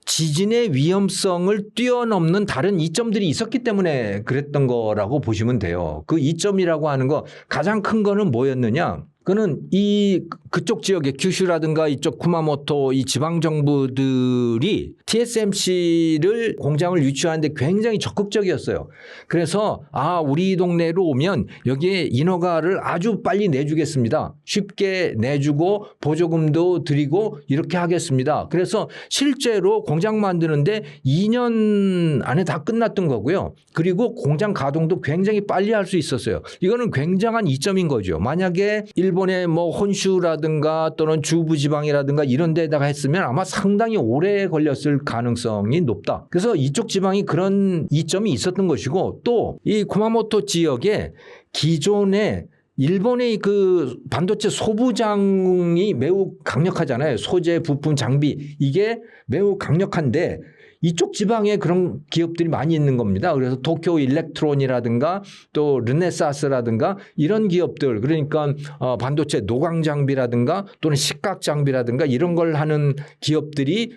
A: 지진의 위험성을 뛰어넘는 다른 이점들이 있었기 때문에 그랬던 거라고 보시면 돼요. 그 이점이라고 하는 거 가장 큰 거는 뭐였느냐? 그는 그쪽 지역의 규슈라든가 이쪽 쿠마모토 이 지방 정부들이 TSMC를 공장을 유치하는데 굉장히 적극적이었어요. 그래서 우리 동네로 오면 여기에 인허가를 아주 빨리 내주겠습니다. 쉽게 내주고 보조금도 드리고 이렇게 하겠습니다. 그래서 실제로 공장 만드는데 2년 안에 다 끝났던 거고요. 그리고 공장 가동도 굉장히 빨리 할 수 있었어요. 이거는 굉장한 이점인 거죠. 만약에 일본의 뭐 혼슈라든가 또는 중부지방이라든가 이런 데다가 했으면 아마 상당히 오래 걸렸을 가능성이 높다. 그래서 이쪽 지방이 그런 이점이 있었던 것이고, 또 이 쿠마모토 지역에 기존에 일본의 그 반도체 소부장이 매우 강력하잖아요. 소재, 부품, 장비 이게 매우 강력한데 이쪽 지방에 그런 기업들이 많이 있는 겁니다. 그래서 도쿄 일렉트론이라든가 또 르네사스라든가 이런 기업들, 그러니까 반도체 노광 장비라든가 또는 식각 장비라든가 이런 걸 하는 기업들이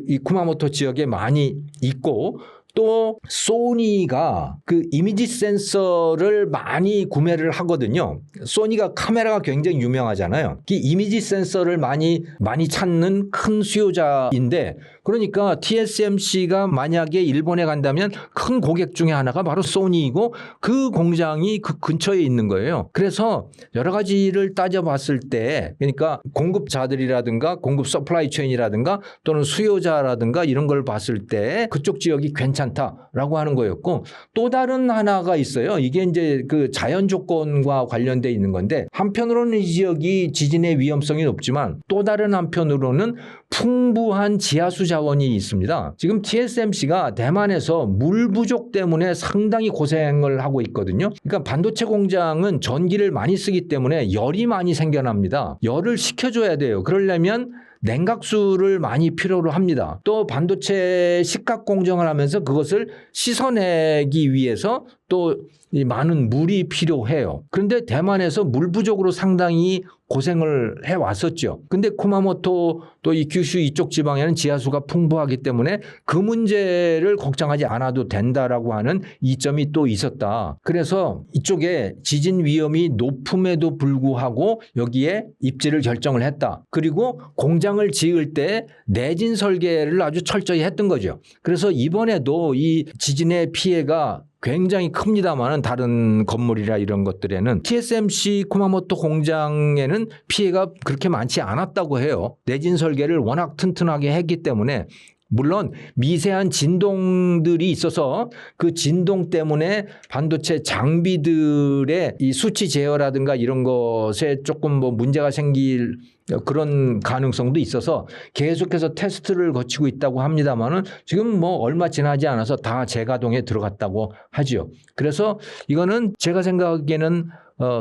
A: 이 쿠마모토 지역에 많이 있고, 또 소니가 그 이미지 센서를 많이 구매를 하거든요. 소니가 카메라가 굉장히 유명하잖아요. 이 이미지 센서를 많이 찾는 큰 수요자인데, 그러니까 TSMC가 만약에 일본에 간다면 큰 고객 중에 하나가 바로 소니이고 그 공장이 그 근처에 있는 거예요. 그래서 여러 가지를 따져봤을 때, 그러니까 공급자들이라든가 공급 서플라이 체인이라든가 또는 수요자라든가 이런 걸 봤을 때 그쪽 지역이 괜찮다라고 하는 거였고, 또 다른 하나가 있어요. 이게 이제 그 자연 조건과 관련돼 있는 건데, 한편으로는 이 지역이 지진의 위험성이 높지만 또 다른 한편으로는 풍부한 지하수 자원이 있습니다. 지금 TSMC가 대만에서 물 부족 때문에 상당히 고생을 하고 있거든요. 그러니까 반도체 공장은 전기를 많이 쓰기 때문에 열이 많이 생겨납니다. 열을 식혀줘야 돼요. 그러려면 냉각수를 많이 필요로 합니다. 또 반도체 식각 공정을 하면서 그것을 씻어내기 위해서 또 이 많은 물이 필요해요. 그런데 대만에서 물 부족으로 상당히 고생을 해 왔었죠. 근데 쿠마모토 또 이 규슈 이쪽 지방에는 지하수가 풍부하기 때문에 그 문제를 걱정하지 않아도 된다라고 하는 이점이 또 있었다. 그래서 이쪽에 지진 위험이 높음에도 불구하고 여기에 입지를 결정을 했다. 그리고 공장을 지을 때 내진 설계를 아주 철저히 했던 거죠. 그래서 이번에도 이 지진의 피해가 굉장히 큽니다만은 다른 건물이라 이런 것들에는 TSMC 쿠마모토 공장에는 피해가 그렇게 많지 않았다고 해요. 내진 설계를 워낙 튼튼하게 했기 때문에 물론 미세한 진동들이 있어서 그 진동 때문에 반도체 장비들의 이 수치 제어라든가 이런 것에 조금 뭐 문제가 생길 그런 가능성도 있어서 계속해서 테스트를 거치고 있다고 합니다만은 지금 뭐 얼마 지나지 않아서 다 재가동에 들어갔다고 하죠. 그래서 이거는 제가 생각하기에는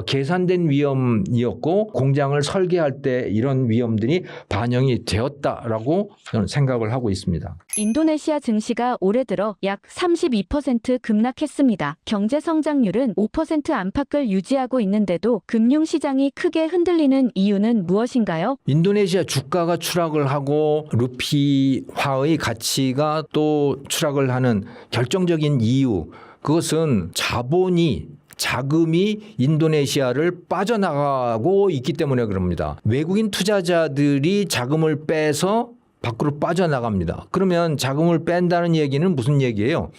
A: 계산된 위험이었고 공장을 설계할 때 이런 위험들이 반영이 되었다라고 저는 생각을 하고 있습니다.
B: 인도네시아 증시가 올해 들어 약 32% 급락했습니다. 경제 성장률은 5% 안팎을 유지하고 있는데도 금융시장이 크게 흔들리는 이유는 무엇인가요?
A: 인도네시아 주가가 추락을 하고 루피화의 가치가 또 추락을 하는 결정적인 이유, 그것은 자금이 인도네시아를 빠져나가고 있기 때문에 그럽니다. 외국인 투자자들이 자금을 빼서 밖으로 빠져나갑니다. 그러면 자금을 뺀다는 얘기는 무슨 얘기예요?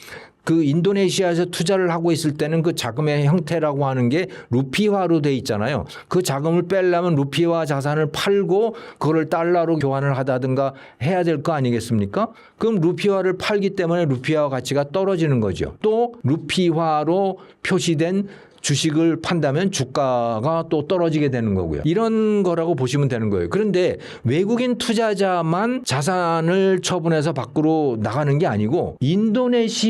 A: 그 인도네시아에서 투자를 하고 있을 때는 그 자금의 형태라고 하는 게 루피화로 돼 있잖아요. 그 자금을 빼려면 루피화 자산을 팔고 그거를 달러로 교환을 하다든가 해야 될 거 아니겠습니까? 그럼 루피화를 팔기 때문에 루피화 가치가 떨어지는 거죠. 또 루피화로 표시된 주식을 판다면 주가가 또 떨어지게 되는 거고요. 이런 거라고 보시면 되는 거예요. 그런데 외국인 투자자만 자산을 처분해서 밖으로 나가는 게 아니고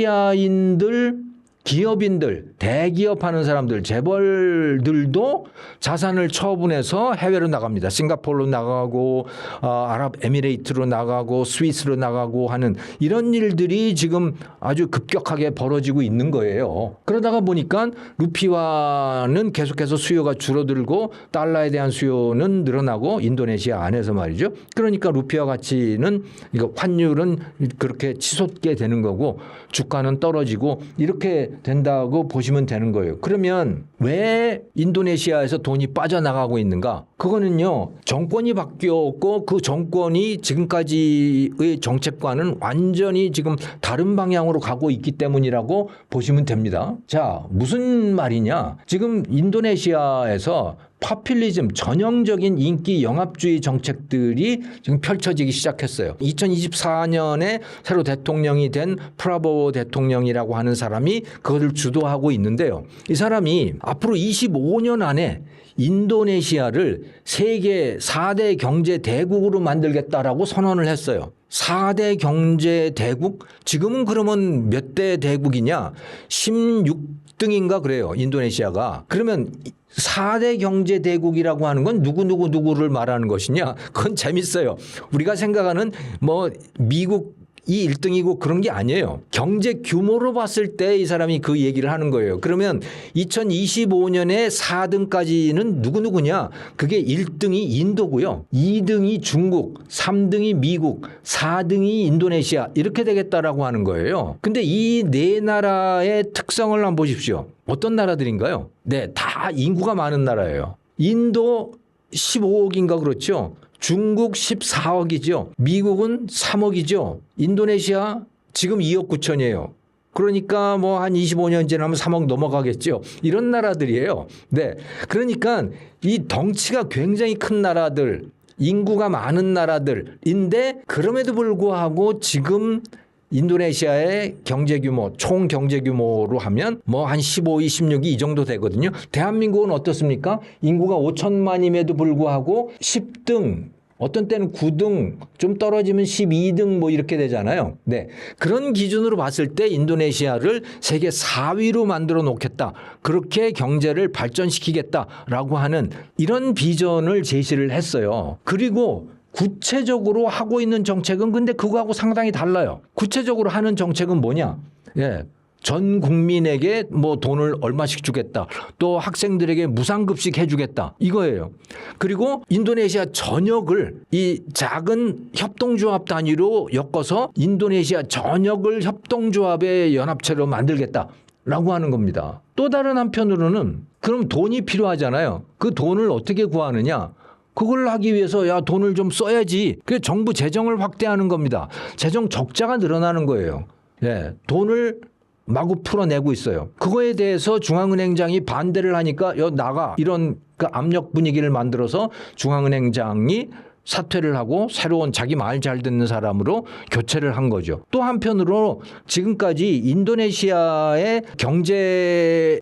A: 인도네시아인들, 기업인들, 대기업 하는 사람들, 재벌들도 자산을 처분해서 해외로 나갑니다. 싱가포르로 나가고 아랍에미레이트로 나가고 스위스로 나가고 하는 이런 일들이 지금 아주 급격하게 벌어지고 있는 거예요. 그러다가 보니까 루피화는 계속해서 수요가 줄어들고 달러에 대한 수요는 늘어나고 인도네시아 안에서 말이죠. 그러니까 루피화 가치는 이거 환율은 그렇게 치솟게 되는 거고 주가는 떨어지고 이렇게 된다고 보시면 되는 거예요. 그러면 왜 인도네시아에서 돈이 빠져나가고 있는가? 그거는요, 정권이 바뀌었고 그 정권이 지금까지의 정책과는 완전히 지금 다른 방향으로 가고 있기 때문이라고 보시면 됩니다. 자, 무슨 말이냐? 지금 인도네시아에서 파퓰리즘, 전형적인 인기 영합주의 정책들이 지금 펼쳐지기 시작했어요. 2024년에 새로 대통령이 된 프라보wo 대통령이라고 하는 사람이 그것을 주도하고 있는데요. 이 사람이 앞으로 25년 안에 인도네시아를 세계 4대 경제 대국으로 만들겠다라고 선언을 했어요. 4대 경제 대국? 지금은 그러면 몇 대 대국이냐? 16등인가 그래요. 인도네시아가. 그러면 4대 경제 대국이라고 하는 건 누구를 말하는 것이냐? 그건 재밌어요. 우리가 생각하는 뭐 미국 이 1등이고 그런 게 아니에요. 경제 규모로 봤을 때 이 사람이 그 얘기를 하는 거예요. 그러면 2025년에 4등까지는 누구냐? 그게 1등이 인도고요. 2등이 중국, 3등이 미국, 4등이 인도네시아 이렇게 되겠다라고 하는 거예요. 근데 이 네 나라의 특성을 한번 보십시오. 어떤 나라들인가요? 네, 다 인구가 많은 나라예요. 인도 15억인가 그렇죠. 중국 14억이죠. 미국은 3억이죠. 인도네시아 지금 2억 9천이에요. 그러니까 뭐 한 25년 지나면 3억 넘어가겠죠. 이런 나라들이에요. 네. 그러니까 이 덩치가 굉장히 큰 나라들, 인구가 많은 나라들인데 그럼에도 불구하고 지금 인도네시아의 경제 규모, 총 경제 규모로 하면 뭐 한 15위, 16위 이 정도 되거든요. 대한민국은 어떻습니까? 인구가 5천만임에도 불구하고 10등, 어떤 때는 9등, 좀 떨어지면 12등 뭐 이렇게 되잖아요. 네. 그런 기준으로 봤을 때 인도네시아를 세계 4위로 만들어 놓겠다. 그렇게 경제를 발전시키겠다라고 하는 이런 비전을 제시를 했어요. 그리고 구체적으로 하고 있는 정책은 근데 그거하고 상당히 달라요. 구체적으로 하는 정책은 뭐냐? 예. 전 국민에게 뭐 돈을 얼마씩 주겠다. 또 학생들에게 무상급식 해주겠다. 이거예요. 그리고 인도네시아 전역을 이 작은 협동조합 단위로 엮어서 인도네시아 전역을 협동조합의 연합체로 만들겠다라고 하는 겁니다. 또 다른 한편으로는 그럼 돈이 필요하잖아요. 그 돈을 어떻게 구하느냐? 그걸 하기 위해서 야 돈을 좀 써야지. 그래서 정부 재정을 확대하는 겁니다. 재정 적자가 늘어나는 거예요. 예, 돈을 마구 풀어내고 있어요. 그거에 대해서 중앙은행장이 반대를 하니까 여 나가 이런 그 압력 분위기를 만들어서 중앙은행장이 사퇴를 하고 새로운 자기 말 잘 듣는 사람으로 교체를 한 거죠. 또 한편으로 지금까지 인도네시아의 경제의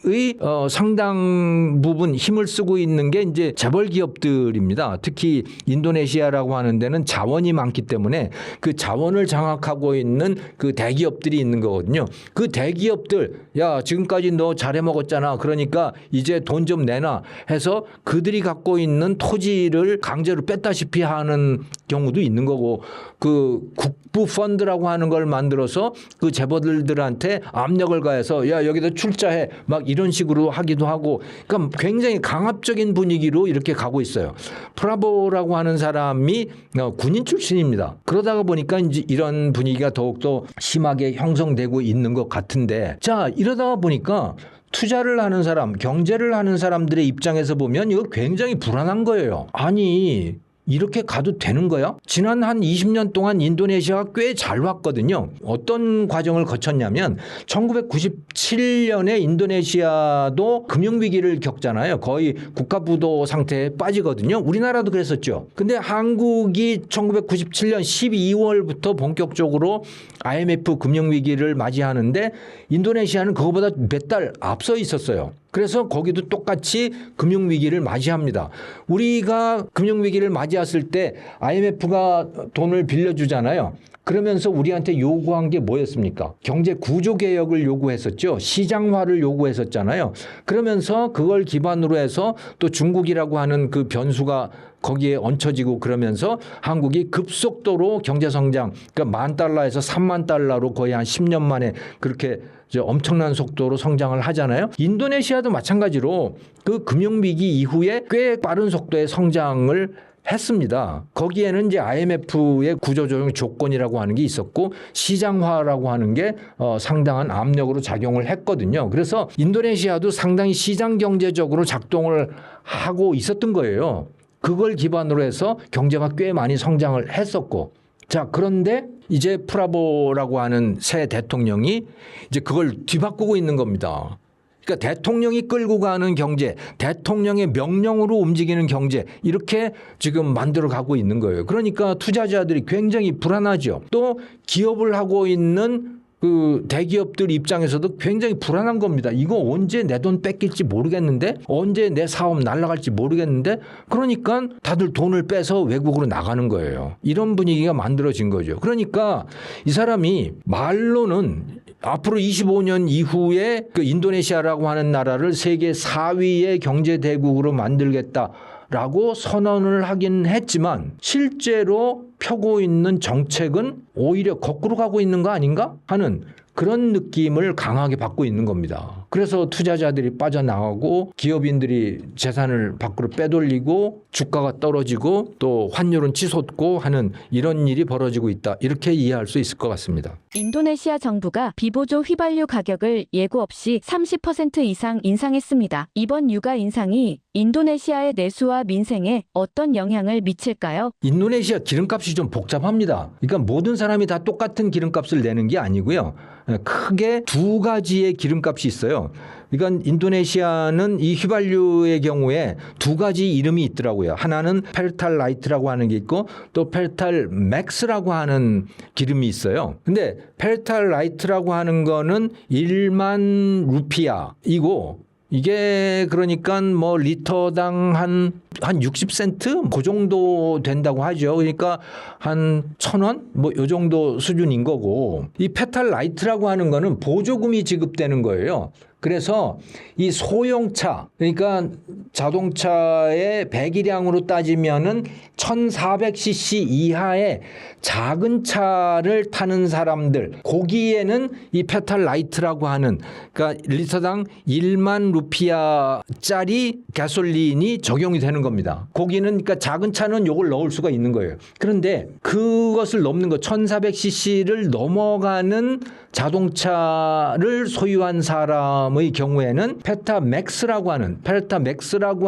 A: 상당 부분 힘을 쓰고 있는 게 이제 재벌 기업들입니다. 특히 인도네시아라고 하는 데는 자원이 많기 때문에 그 자원을 장악하고 있는 그 대기업들이 있는 거거든요. 그 대기업들 야 지금까지 너 잘해 먹었잖아. 그러니까 이제 돈 좀 내놔 해서 그들이 갖고 있는 토지를 강제로 뺐다시피 하는 경우도 있는 거고 그 국부 펀드라고 하는 걸 만들어서 그 재벌들한테 압력을 가해서 야 여기다 출자해 막 이런 식으로 하기도 하고 그러니까 굉장히 강압적인 분위기로 이렇게 가고 있어요. 프라보라고 하는 사람이 군인 출신입니다. 그러다가 보니까 이제 이런 분위기가 더욱더 심하게 형성되고 있는 것 같은데 자 이러다가 보니까 투자를 하는 사람, 경제를 하는 사람들의 입장에서 보면 이거 굉장히 불안한 거예요. 아니 이렇게 가도 되는 거야? 지난 한 20년 동안 인도네시아가 꽤 잘 왔거든요. 어떤 과정을 거쳤냐면 1997년에 인도네시아도 금융위기를 겪잖아요. 거의 국가부도 상태에 빠지거든요. 우리나라도 그랬었죠. 근데 한국이 1997년 12월부터 본격적으로 IMF 금융위기를 맞이하는데 인도네시아는 그거보다 몇 달 앞서 있었어요. 그래서 거기도 똑같이 금융위기를 맞이합니다. 우리가 금융위기를 맞이했을 때 IMF가 돈을 빌려주잖아요. 그러면서 우리한테 요구한 게 뭐였습니까? 경제 구조 개혁을 요구했었죠. 시장화를 요구했었잖아요. 그러면서 그걸 기반으로 해서 또 중국이라고 하는 그 변수가 거기에 얹혀지고 그러면서 한국이 급속도로 경제 성장, 그러니까 $10,000에서 $30,000로 거의 한 10년 만에 그렇게 엄청난 속도로 성장을 하잖아요. 인도네시아도 마찬가지로 그 금융위기 이후에 꽤 빠른 속도의 성장을 했습니다. 거기에는 이제 IMF의 구조조정 조건이라고 하는 게 있었고 시장화라고 하는 게 상당한 압력으로 작용을 했거든요. 그래서 인도네시아도 상당히 시장 경제적으로 작동을 하고 있었던 거예요. 그걸 기반으로 해서 경제가 꽤 많이 성장을 했었고 자 그런데 이제 프라보라고 하는 새 대통령이 이제 그걸 뒤바꾸고 있는 겁니다. 그러니까 대통령이 끌고 가는 경제, 대통령의 명령으로 움직이는 경제 이렇게 지금 만들어 가고 있는 거예요. 그러니까 투자자들이 굉장히 불안하죠. 또 기업을 하고 있는 그 대기업들 입장에서도 굉장히 불안한 겁니다. 이거 언제 내 돈 뺏길지 모르겠는데 언제 내 사업 날아갈지 모르겠는데 그러니까 다들 돈을 빼서 외국으로 나가는 거예요. 이런 분위기가 만들어진 거죠. 그러니까 이 사람이 말로는 앞으로 25년 이후에 그 인도네시아라고 하는 나라를 세계 4위의 경제 대국으로 만들겠다라고 선언을 하긴 했지만 실제로 펴고 있는 정책은 오히려 거꾸로 가고 있는 거 아닌가 하는 그런 느낌을 강하게 받고 있는 겁니다. 그래서 투자자들이 빠져나가고 기업인들이 재산을 밖으로 빼돌리고 주가가 떨어지고 또 환율은 치솟고 하는 이런 일이 벌어지고 있다. 이렇게 이해할 수 있을 것 같습니다.
B: 인도네시아 정부가 비보조 휘발유 가격을 예고 없이 30% 이상 인상했습니다. 이번 유가 인상이 인도네시아의 내수와 민생에 어떤 영향을 미칠까요?
A: 인도네시아 기름값이 좀 복잡합니다. 그러니까 모든 사람이 다 똑같은 기름값을 내는 게 아니고요. 크게 두 가지의 기름값이 있어요. 그러니까 인도네시아는 이 휘발유의 경우에 두 가지 이름이 있더라고요. 하나는 페르탈 라이트라고 하는 게 있고 또 페르탈 맥스라고 하는 기름이 있어요. 근데 페르탈 라이트라고 하는 거는 1만 루피아이고 이게 그러니까 뭐 리터당 한 한 60센트 그 정도 된다고 하죠. 그러니까 한 1,000원 뭐 요 정도 수준인 거고, 이 페탈라이트라고 하는 거는 보조금이 지급되는 거예요. 그래서 이 소형차, 그러니까 자동차의 배기량으로 따지면은 1400cc 이하의 작은 차를 타는 사람들, 거기에는 이 페탈라이트라고 하는, 그러니까 리터당 1만 루피아짜리 가솔린이 적용이 되는 겁니다. 거기는 그러니까 작은 차는 요걸 넣을 수가 있는 거예요. 그런데 그것을 넘는 거 1400cc를 넘어가는 자동차를 소유한 사람의 경우에는 페타맥스라고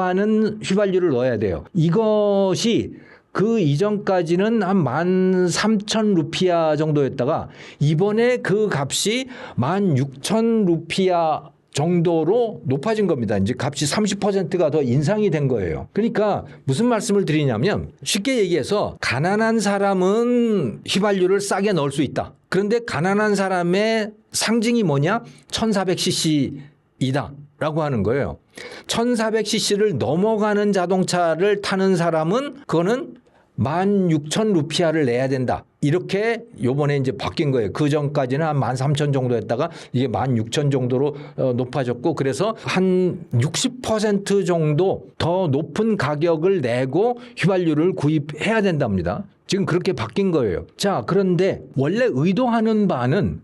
A: 하는 휘발유를 넣어야 돼요. 이것이 그 이전까지는 한 13,000루피아 정도였다가 이번에 그 값이 16,000루피아 정도로 높아진 겁니다. 이제 값이 30%가 더 인상이 된 거예요. 그러니까 무슨 말씀을 드리냐면, 쉽게 얘기해서 가난한 사람은 휘발유를 싸게 넣을 수 있다. 그런데 가난한 사람의 상징이 뭐냐? 1400cc이다 라고 하는 거예요. 1400cc를 넘어가는 자동차를 타는 사람은 그거는 16,000루피아를 내야 된다. 이렇게 요번에 이제 바뀐 거예요. 그 전까지는 한 13,000 정도였다가 이게 16,000 정도로 높아졌고, 그래서 한 60% 정도 더 높은 가격을 내고 휘발유를 구입해야 된답니다. 지금 그렇게 바뀐 거예요. 자, 그런데 원래 의도하는 바는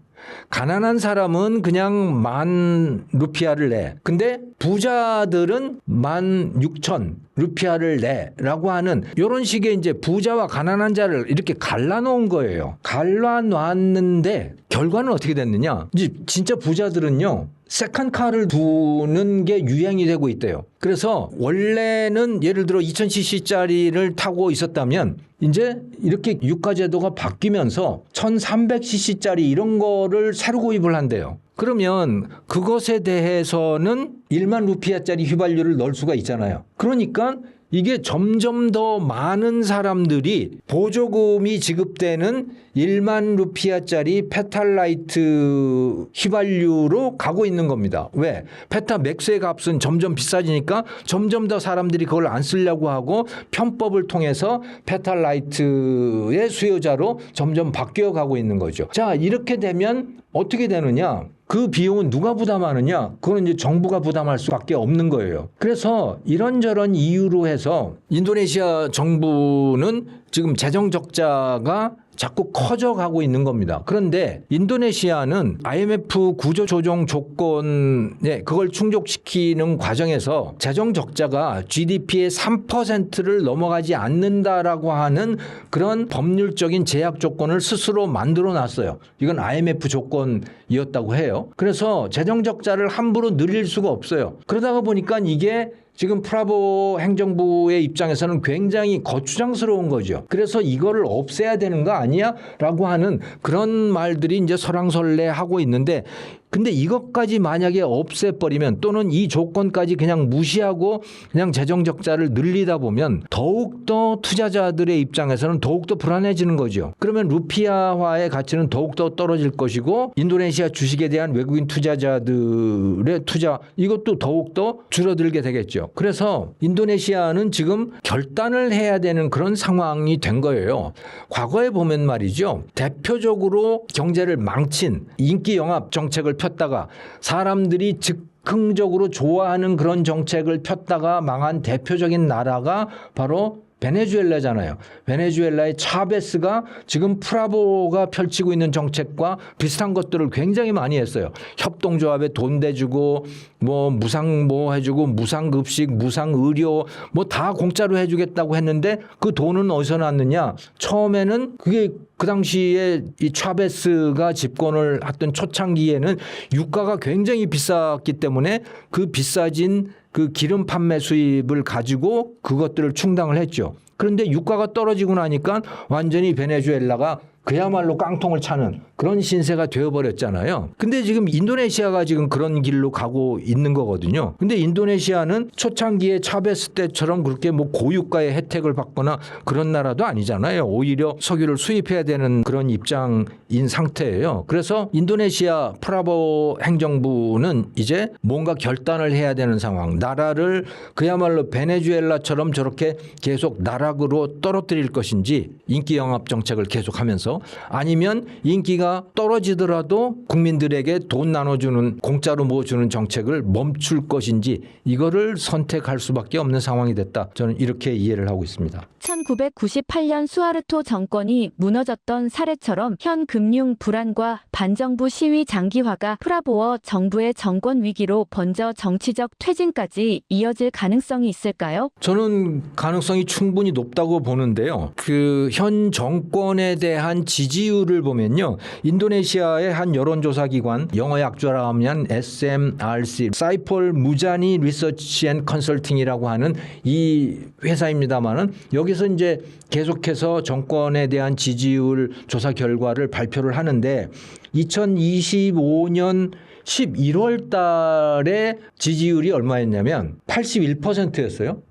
A: 가난한 사람은 그냥 10,000루피아를 내. 근데 부자들은 16,000루피아를 내라고 하는 이런 식의 이제 부자와 가난한 자를 이렇게 갈라놓은 거예요. 갈라놨는데 결과는 어떻게 됐느냐? 이제 진짜 부자들은요, 세컨카를 두는 게 유행이 되고 있대요. 그래서 원래는 예를 들어 2000cc짜리를 타고 있었다면 이제 이렇게 유가제도가 바뀌면서 1300cc짜리 이런 거를 새로 구입을 한대요. 그러면 그것에 대해서는 1만 루피아짜리 휘발유를 넣을 수가 있잖아요. 그러니까 이게 점점 더 많은 사람들이 보조금이 지급되는 1만 루피아짜리 페탈라이트 휘발유로 가고 있는 겁니다. 왜? 페타맥스의 값은 점점 비싸지니까 점점 더 사람들이 그걸 안 쓰려고 하고 편법을 통해서 페탈라이트의 수요자로 점점 바뀌어 가고 있는 거죠. 자, 이렇게 되면 어떻게 되느냐? 그 비용은 누가 부담하느냐? 그건 이제 정부가 부담할 수밖에 없는 거예요. 그래서 이런저런 이유로 해서 인도네시아 정부는 지금 재정 적자가 자꾸 커져가고 있는 겁니다. 그런데 인도네시아는 IMF 구조 조정 조건에 그걸 충족시키는 과정에서 재정 적자가 GDP의 3%를 넘어가지 않는다라고 하는 그런 법률적인 제약 조건을 스스로 만들어 놨어요. 이건 IMF 조건이었다고 해요. 그래서 재정 적자를 함부로 늘릴 수가 없어요. 그러다가 보니까 이게 지금 프라보 행정부의 입장에서는 굉장히 거추장스러운 거죠. 그래서 이거를 없애야 되는 거 아니야? 라고 하는 그런 말들이 이제 설왕설래하고 있는데, 근데 이것까지 만약에 없애버리면 또는 이 조건까지 그냥 무시하고 그냥 재정 적자를 늘리다 보면 더욱더 투자자들의 입장에서는 더욱더 불안해지는 거죠. 그러면 루피아화의 가치는 더욱더 떨어질 것이고 인도네시아 주식에 대한 외국인 투자자들의 투자 이것도 더욱더 줄어들게 되겠죠. 그래서 인도네시아는 지금 결단을 해야 되는 그런 상황이 된 거예요. 과거에 보면 말이죠. 대표적으로 경제를 망친 인기 영합 정책을 폈다가 사람들이 즉흥적으로 좋아하는 그런 정책을 폈다가 망한 대표적인 나라가 바로 베네수엘라잖아요. 베네수엘라의 차베스가 지금 프라보가 펼치고 있는 정책과 비슷한 것들을 굉장히 많이 했어요. 협동조합에 돈 대주고 뭐 무상 뭐 해주고 무상급식, 무상의료 뭐 다 공짜로 해주겠다고 했는데 그 돈은 어디서 났느냐? 처음에는 그게 그 당시에 이 차베스가 집권을 했던 초창기에는 유가가 굉장히 비쌌기 때문에 그 비싸진 그 기름 판매 수입을 가지고 그것들을 충당을 했죠. 그런데 유가가 떨어지고 나니까 완전히 베네수엘라가 그야말로 깡통을 차는 그런 신세가 되어버렸잖아요. 근데 지금 인도네시아가 지금 그런 길로 가고 있는 거거든요. 근데 인도네시아는 초창기에 차베스 때처럼 그렇게 뭐 고유가의 혜택을 받거나 그런 나라도 아니잖아요. 오히려 석유를 수입해야 되는 그런 입장인 상태인 상태예요. 그래서 인도네시아 프라보 행정부는 이제 뭔가 결단을 해야 되는 상황. 나라를 그야말로 베네수엘라처럼 저렇게 계속 나락으로 떨어뜨릴 것인지 인기 영합 정책을 계속하면서 아니면 인기가 떨어지더라도 국민들에게 돈 나눠주는 공짜로 뭐 주는 정책을 멈출 것인지 이거를 선택할 수밖에 없는 상황이 됐다. 저는 이렇게 이해를 하고 있습니다.
B: 1998년 수하르토 정권이 무너졌던 사례처럼 현 금융 불안과 반정부 시위 장기화가 프라보어 정부의 정권 위기로 번져 정치적 퇴진까지 이어질 가능성이 있을까요?
A: 저는 가능성이 충분히 높다고 보는데요. 그 현 정권에 대한 지지율을 보면요. 인도네시아의 한 여론조사 기관 영어 약조라 하면 SMRC 사이폴 무자니 리서치 앤 컨설팅이라고 하는 이 회사입니다만은 여기서 이제 계속해서 정권에 대한 지지율 조사 결과를 발표를 하는데 2025년 11월 달에 지지율이 얼마였냐면 81%였어요.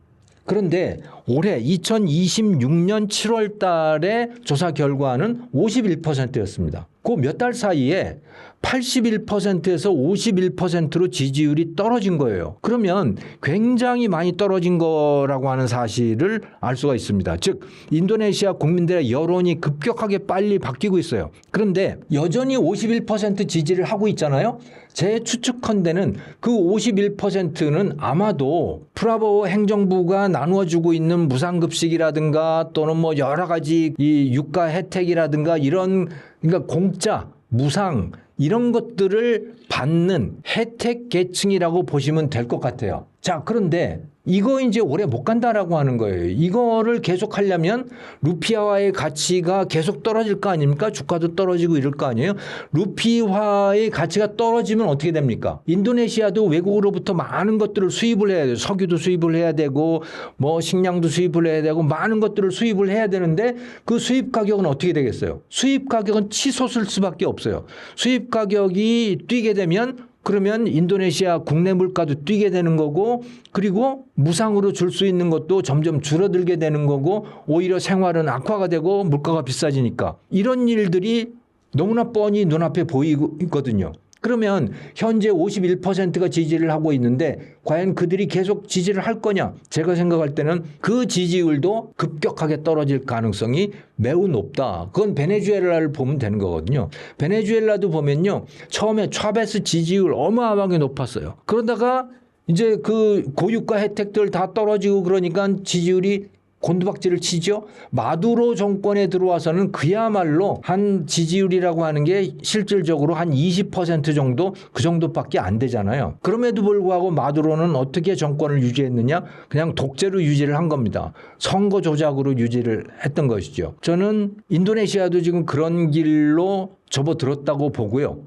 A: 그런데 올해 2026년 7월 달에 조사 결과는 51%였습니다. 그 몇 달 사이에 81%에서 51%로 지지율이 떨어진 거예요. 그러면 굉장히 많이 떨어진 거라고 하는 사실을 알 수가 있습니다. 즉 인도네시아 국민들의 여론이 급격하게 빨리 바뀌고 있어요. 그런데 여전히 51% 지지를 하고 있잖아요. 제 추측컨대는 그 51%는 아마도 프라보 행정부가 나누어주고 있는 무상급식이라든가 또는 뭐 여러 가지 이 유가 혜택이라든가 이런 그러니까 공짜, 무상 이런 것들을 받는 혜택 계층이라고 보시면 될 것 같아요. 자, 그런데 이거 이제 오래 못 간다라고 하는 거예요. 이거를 계속 하려면 루피아화의 가치가 계속 떨어질 거 아닙니까? 주가도 떨어지고 이럴 거 아니에요? 루피화의 가치가 떨어지면 어떻게 됩니까? 인도네시아도 외국으로부터 많은 것들을 수입을 해야 돼요. 석유도 수입을 해야 되고 뭐 식량도 수입을 해야 되고 많은 것들을 수입을 해야 되는데 그 수입 가격은 어떻게 되겠어요? 수입 가격은 치솟을 수밖에 없어요. 수입 가격이 뛰게 되면 그러면 인도네시아 국내 물가도 뛰게 되는 거고 그리고 무상으로 줄 수 있는 것도 점점 줄어들게 되는 거고 오히려 생활은 악화가 되고 물가가 비싸지니까 이런 일들이 너무나 뻔히 눈앞에 보이고 있거든요. 그러면 현재 51%가 지지를 하고 있는데 과연 그들이 계속 지지를 할 거냐? 제가 생각할 때는 그 지지율도 급격하게 떨어질 가능성이 매우 높다. 그건 베네수엘라를 보면 되는 거거든요. 베네수엘라도 보면요. 처음에 차베스 지지율 어마어마하게 높았어요. 그러다가 이제 그 고유가 혜택들 다 떨어지고 그러니까 지지율이 곤두박질을 치죠. 마두로 정권에 들어와서는 그야말로 한 지지율이라고 하는 게 실질적으로 한 20% 정도 그 정도밖에 안 되잖아요. 그럼에도 불구하고 마두로는 어떻게 정권을 유지했느냐? 그냥 독재로 유지를 한 겁니다. 선거 조작으로 유지를 했던 것이죠. 저는 인도네시아도 지금 그런 길로 접어들었다고 보고요.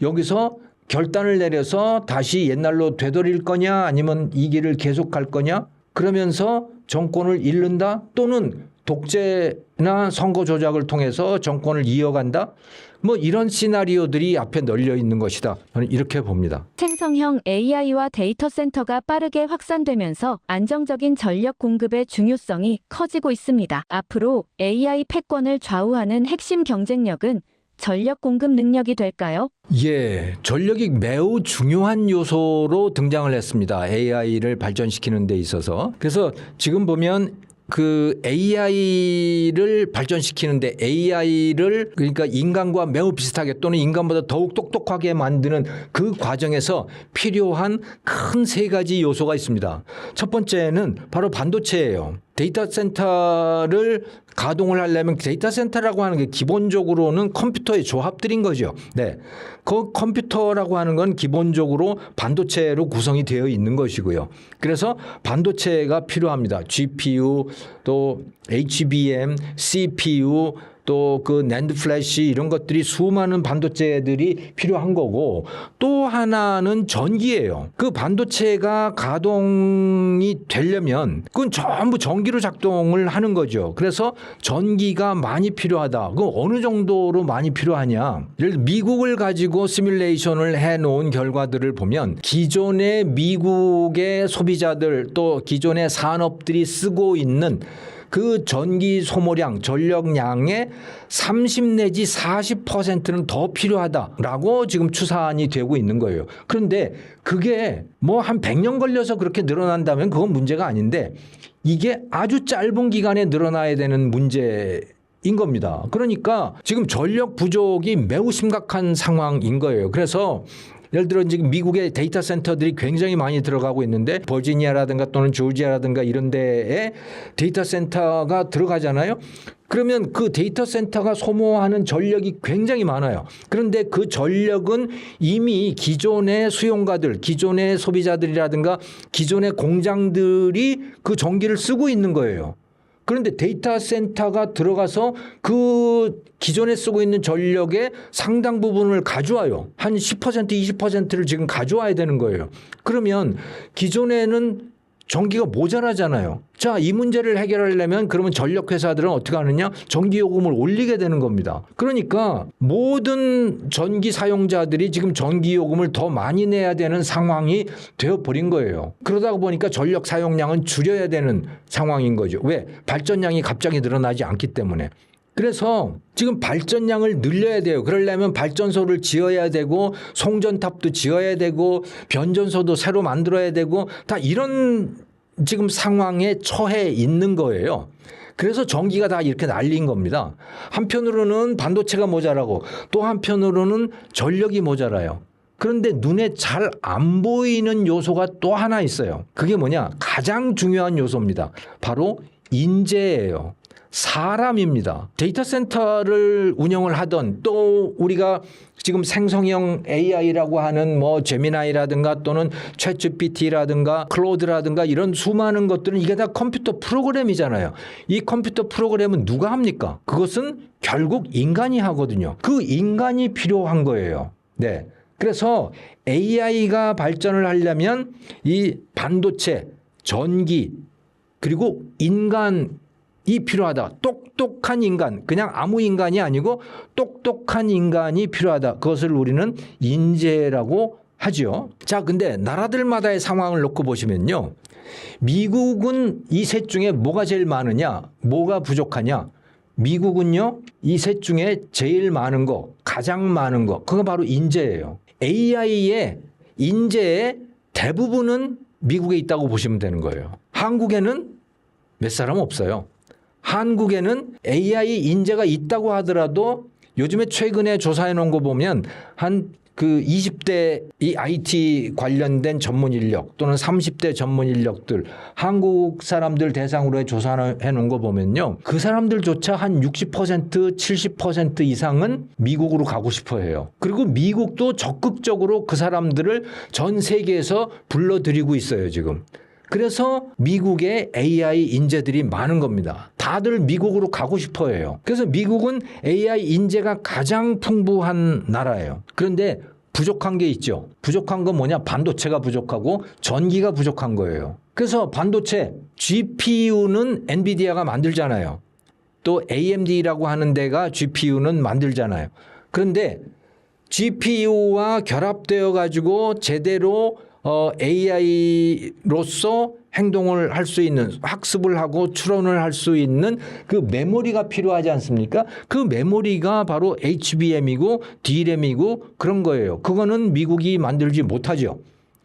A: 여기서 결단을 내려서 다시 옛날로 되돌릴 거냐 아니면 이 길을 계속 갈 거냐? 그러면서 정권을 잃는다 또는 독재나 선거 조작을 통해서 정권을 이어간다 뭐 이런 시나리오들이 앞에 널려 있는 것이다. 저는 이렇게 봅니다.
B: 생성형 AI와 데이터 센터가 빠르게 확산되면서 안정적인 전력 공급의 중요성이 커지고 있습니다. 앞으로 AI 패권을 좌우하는 핵심 경쟁력은 전력 공급 능력이 될까요?
A: 예, 전력이 매우 중요한 요소로 등장을 했습니다. AI를 발전시키는 데 있어서. 그래서 지금 보면 그 AI를 발전시키는데 AI를 그러니까 인간과 매우 비슷하게 또는 인간보다 더욱 똑똑하게 만드는 그 과정에서 필요한 큰 세 가지 요소가 있습니다. 첫 번째는 바로 반도체예요. 데이터 센터를 가동을 하려면 데이터 센터라고 하는 게 기본적으로는 컴퓨터의 조합들인 거죠. 네. 그 컴퓨터라고 하는 건 기본적으로 반도체로 구성이 되어 있는 것이고요. 그래서 반도체가 필요합니다. GPU, 또 HBM, CPU, 또 그 낸드 플래시 이런 것들이 수많은 반도체들이 필요한 거고 또 하나는 전기예요. 그 반도체가 가동이 되려면 그건 전부 전기로 작동을 하는 거죠. 그래서 전기가 많이 필요하다. 그 어느 정도로 많이 필요하냐? 예를 들어 미국을 가지고 시뮬레이션을 해놓은 결과들을 보면 기존의 미국의 소비자들 또 기존의 산업들이 쓰고 있는 그 전기 소모량, 전력량의 30 내지 40%는 더 필요하다라고 지금 추산이 되고 있는 거예요. 그런데 그게 뭐 한 100년 걸려서 그렇게 늘어난다면 그건 문제가 아닌데 이게 아주 짧은 기간에 늘어나야 되는 문제인 겁니다. 그러니까 지금 전력 부족이 매우 심각한 상황인 거예요. 그래서 예를 들어 지금 미국의 데이터 센터들이 굉장히 많이 들어가고 있는데 버지니아라든가 또는 조지아라든가 이런 데에 데이터 센터가 들어가잖아요. 그러면 그 데이터 센터가 소모하는 전력이 굉장히 많아요. 그런데 그 전력은 이미 기존의 수용가들, 기존의 소비자들이라든가 기존의 공장들이 그 전기를 쓰고 있는 거예요. 그런데 데이터 센터가 들어가서 그 기존에 쓰고 있는 전력의 상당 부분을 가져와요. 한 10%, 20%를 지금 가져와야 되는 거예요. 그러면 기존에는 전기가 모자라잖아요. 자, 이 문제를 해결하려면 그러면 전력회사들은 어떻게 하느냐? 전기 요금을 올리게 되는 겁니다. 그러니까 모든 전기 사용자들이 지금 전기 요금을 더 많이 내야 되는 상황이 되어버린 거예요. 그러다 보니까 전력 사용량은 줄여야 되는 상황인 거죠. 왜? 발전량이 갑자기 늘어나지 않기 때문에. 그래서 지금 발전량을 늘려야 돼요. 그러려면 발전소를 지어야 되고 송전탑도 지어야 되고 변전소도 새로 만들어야 되고 다 이런 지금 상황에 처해 있는 거예요. 그래서 전기가 다 이렇게 날린 겁니다. 한편으로는 반도체가 모자라고 또 한편으로는 전력이 모자라요. 그런데 눈에 잘 안 보이는 요소가 또 하나 있어요. 그게 뭐냐? 가장 중요한 요소입니다. 바로 인재예요. 사람입니다. 데이터 센터를 운영을 하던 또 우리가 지금 생성형 AI라고 하는 뭐 제미나이라든가 또는 챗GPT라든가 클로드라든가 이런 수많은 것들은 이게 다 컴퓨터 프로그램이잖아요. 이 컴퓨터 프로그램은 누가 합니까? 그것은 결국 인간이 하거든요. 그 인간이 필요한 거예요. 네. 그래서 AI가 발전을 하려면 이 반도체, 전기 그리고 인간 이 필요하다. 똑똑한 인간, 그냥 아무 인간이 아니고 똑똑한 인간이 필요하다. 그것을 우리는 인재라고 하죠. 자, 근데 나라들마다의 상황을 놓고 보시면요. 미국은 이 셋 중에 뭐가 제일 많으냐? 뭐가 부족하냐? 미국은요. 이 셋 중에 제일 많은 거, 가장 많은 거, 그거 바로 인재예요. AI의 인재의 대부분은 미국에 있다고 보시면 되는 거예요. 한국에는 몇 사람 없어요. 한국에는 AI 인재가 있다고 하더라도 요즘에 최근에 조사해 놓은 거 보면 한 그 20대 이 IT 관련된 전문 인력 또는 30대 전문 인력들 한국 사람들 대상으로 조사해 놓은 거 보면요. 그 사람들조차 한 60% 70% 이상은 미국으로 가고 싶어 해요. 그리고 미국도 적극적으로 그 사람들을 전 세계에서 불러들이고 있어요, 지금. 그래서 미국에 AI 인재들이 많은 겁니다. 다들 미국으로 가고 싶어 해요. 그래서 미국은 AI 인재가 가장 풍부한 나라예요. 그런데 부족한 게 있죠. 부족한 건 뭐냐? 반도체가 부족하고 전기가 부족한 거예요. 그래서 반도체, GPU는 엔비디아가 만들잖아요. 또 AMD라고 하는 데가 GPU는 만들잖아요. 그런데 GPU와 결합되어 가지고 제대로 AI로서 행동을 할 수 있는 학습을 하고 추론을 할 수 있는 그 메모리가 필요하지 않습니까? 그 메모리가 바로 HBM이고 DRAM이고 그런 거예요. 그거는 미국이 만들지 못하죠.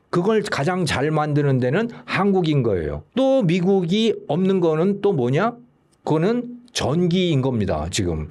A: 그걸 가장 잘 만드는 데는 한국인 거예요. 또 미국이 없는 거는 또 뭐냐? 그거는 전기인 겁니다, 지금.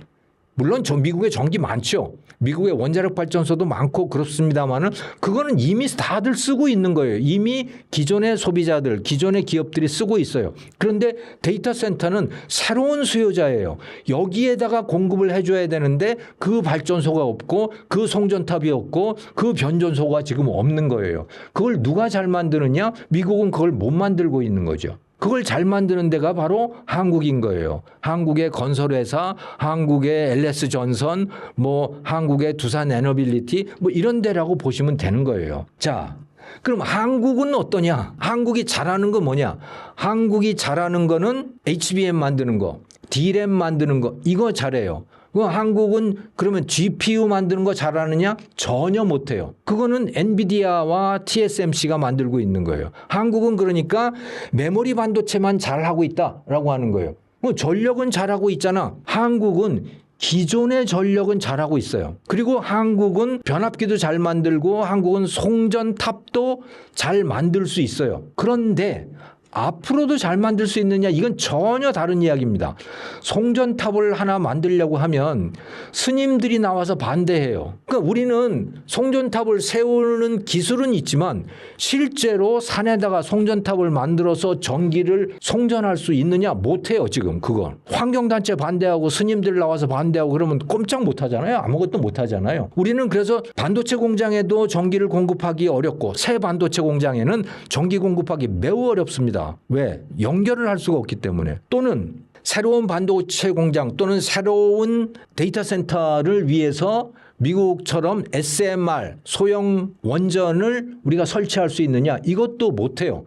A: 물론 미국에 전기 많죠. 미국의 원자력 발전소도 많고 그렇습니다만은 그거는 이미 다들 쓰고 있는 거예요. 이미 기존의 소비자들, 기존의 기업들이 쓰고 있어요. 그런데 데이터 센터는 새로운 수요자예요. 여기에다가 공급을 해줘야 되는데 그 발전소가 없고 그 송전탑이 없고 그 변전소가 지금 없는 거예요. 그걸 누가 잘 만드느냐? 미국은 그걸 못 만들고 있는 거죠. 그걸 잘 만드는 데가 바로 한국인 거예요. 한국의 건설회사, 한국의 LS전선, 뭐 한국의 두산 에너빌리티 뭐 이런 데라고 보시면 되는 거예요. 자, 그럼 한국은 어떠냐? 한국이 잘하는 거 뭐냐? 한국이 잘하는 거는 HBM 만드는 거, DRAM 만드는 거 이거 잘해요. 한국은 그러면 GPU 만드는 거 잘하느냐? 전혀 못해요. 그거는 엔비디아와 TSMC가 만들고 있는 거예요. 한국은 그러니까 메모리 반도체만 잘하고 있다라고 하는 거예요. 전력은 잘하고 있잖아. 한국은 기존의 전력은 잘하고 있어요. 그리고 한국은 변압기도 잘 만들고 한국은 송전탑도 잘 만들 수 있어요. 그런데 앞으로도 잘 만들 수 있느냐? 이건 전혀 다른 이야기입니다. 송전탑을 하나 만들려고 하면 스님들이 나와서 반대해요. 그러니까 우리는 송전탑을 세우는 기술은 있지만 실제로 산에다가 송전탑을 만들어서 전기를 송전할 수 있느냐? 못해요, 지금 그건. 환경단체 반대하고 스님들 나와서 반대하고 그러면 꼼짝 못하잖아요. 아무것도 못하잖아요. 우리는 그래서 반도체 공장에도 전기를 공급하기 어렵고 새 반도체 공장에는 전기 공급하기 매우 어렵습니다. 왜? 연결을 할 수가 없기 때문에. 또는 새로운 반도체 공장 또는 새로운 데이터 센터를 위해서 미국처럼 SMR 소형 원전을 우리가 설치할 수 있느냐? 이것도 못해요.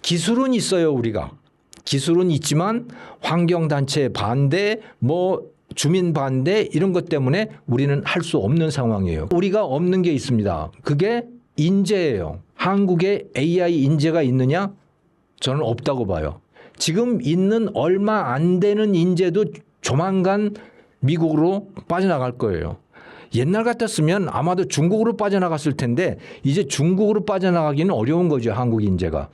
A: 기술은 있어요, 우리가. 기술은 있지만 환경단체 반대, 주민 반대 이런 것 때문에 우리는 할 수 없는 상황이에요. 우리가 없는 게 있습니다. 그게 인재예요. 한국에 AI 인재가 있느냐? 저는 없다고 봐요. 지금 있는 얼마 안 되는 인재도 조만간 미국으로 빠져나갈 거예요. 옛날 같았으면 아마도 중국으로 빠져나갔을 텐데 이제 중국으로 빠져나가기는 어려운 거죠, 한국 인재가.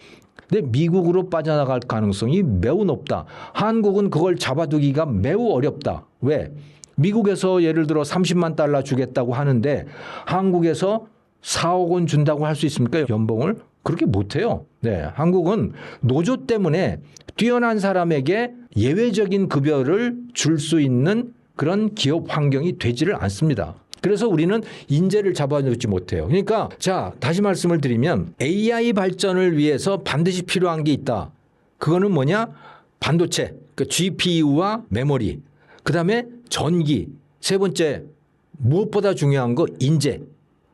A: 근데 미국으로 빠져나갈 가능성이 매우 높다. 한국은 그걸 잡아두기가 매우 어렵다. 왜? 미국에서 예를 들어 30만 달러 주겠다고 하는데 한국에서 4억 원 준다고 할 수 있습니까? 연봉을? 그렇게 못해요. 네, 한국은 노조 때문에 뛰어난 사람에게 예외적인 급여를 줄 수 있는 그런 기업 환경이 되지를 않습니다. 그래서 우리는 인재를 잡아놓지 못해요. 그러니까 자, 다시 말씀을 드리면 AI 발전을 위해서 반드시 필요한 게 있다. 그거는 뭐냐? 반도체, 그 GPU와 메모리, 그다음에 전기, 세 번째 무엇보다 중요한 거 인재.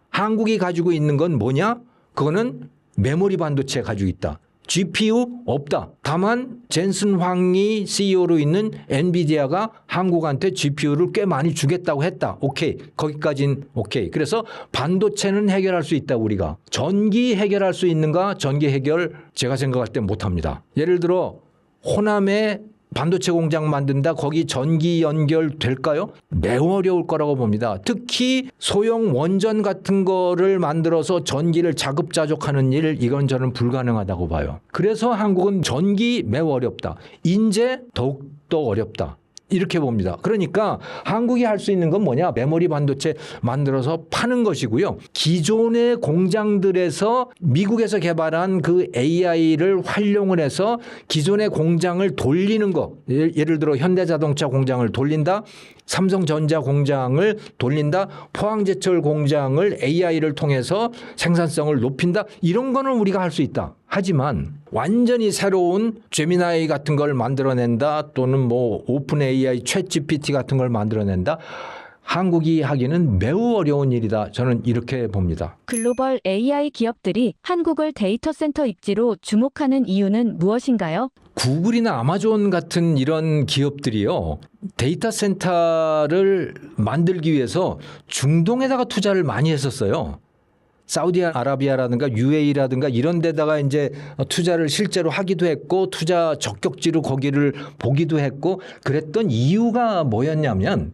A: 한국이 가지고 있는 건 뭐냐? 그거는 메모리 반도체 가지고 있다. GPU 없다. 다만 젠슨 황이 CEO로 있는 엔비디아가 한국한테 GPU를 꽤 많이 주겠다고 했다. 오케이. 거기까진 오케이. 그래서 반도체는 해결할 수 있다 우리가. 전기 해결할 수 있는가? 전기 해결 제가 생각할 때 못합니다. 예를 들어 호남에 반도체 공장 만든다. 거기 전기 연결될까요? 매우 어려울 거라고 봅니다. 특히 소형 원전 같은 거를 만들어서 전기를 자급자족하는 일, 이건 저는 불가능하다고 봐요. 그래서 한국은 전기 매우 어렵다. 인재 더욱더 어렵다. 이렇게 봅니다. 그러니까 한국이 할 수 있는 건 뭐냐? 메모리 반도체 만들어서 파는 것이고요. 기존의 공장들에서 미국에서 개발한 그 AI를 활용을 해서 기존의 공장을 돌리는 거. 예를 들어 현대자동차 공장을 돌린다. 삼성전자 공장을 돌린다. 포항제철 공장을 AI를 통해서 생산성을 높인다. 이런 거는 우리가 할 수 있다. 하지만 완전히 새로운 제미나이 같은 걸 만들어낸다. 또는 오픈 AI, 챗 GPT 같은 걸 만들어낸다. 한국이 하기는 매우 어려운 일이다. 저는 이렇게 봅니다.
B: 글로벌 AI 기업들이 한국을 데이터 센터 입지로 주목하는 이유는 무엇인가요?
A: 구글이나 아마존 같은 이런 기업들이요. 데이터 센터를 만들기 위해서 중동에다가 투자를 많이 했었어요. 사우디아라비아라든가 UAE라든가 이런 데다가 이제 투자를 실제로 하기도 했고 투자 적격지로 거기를 보기도 했고 그랬던 이유가 뭐였냐면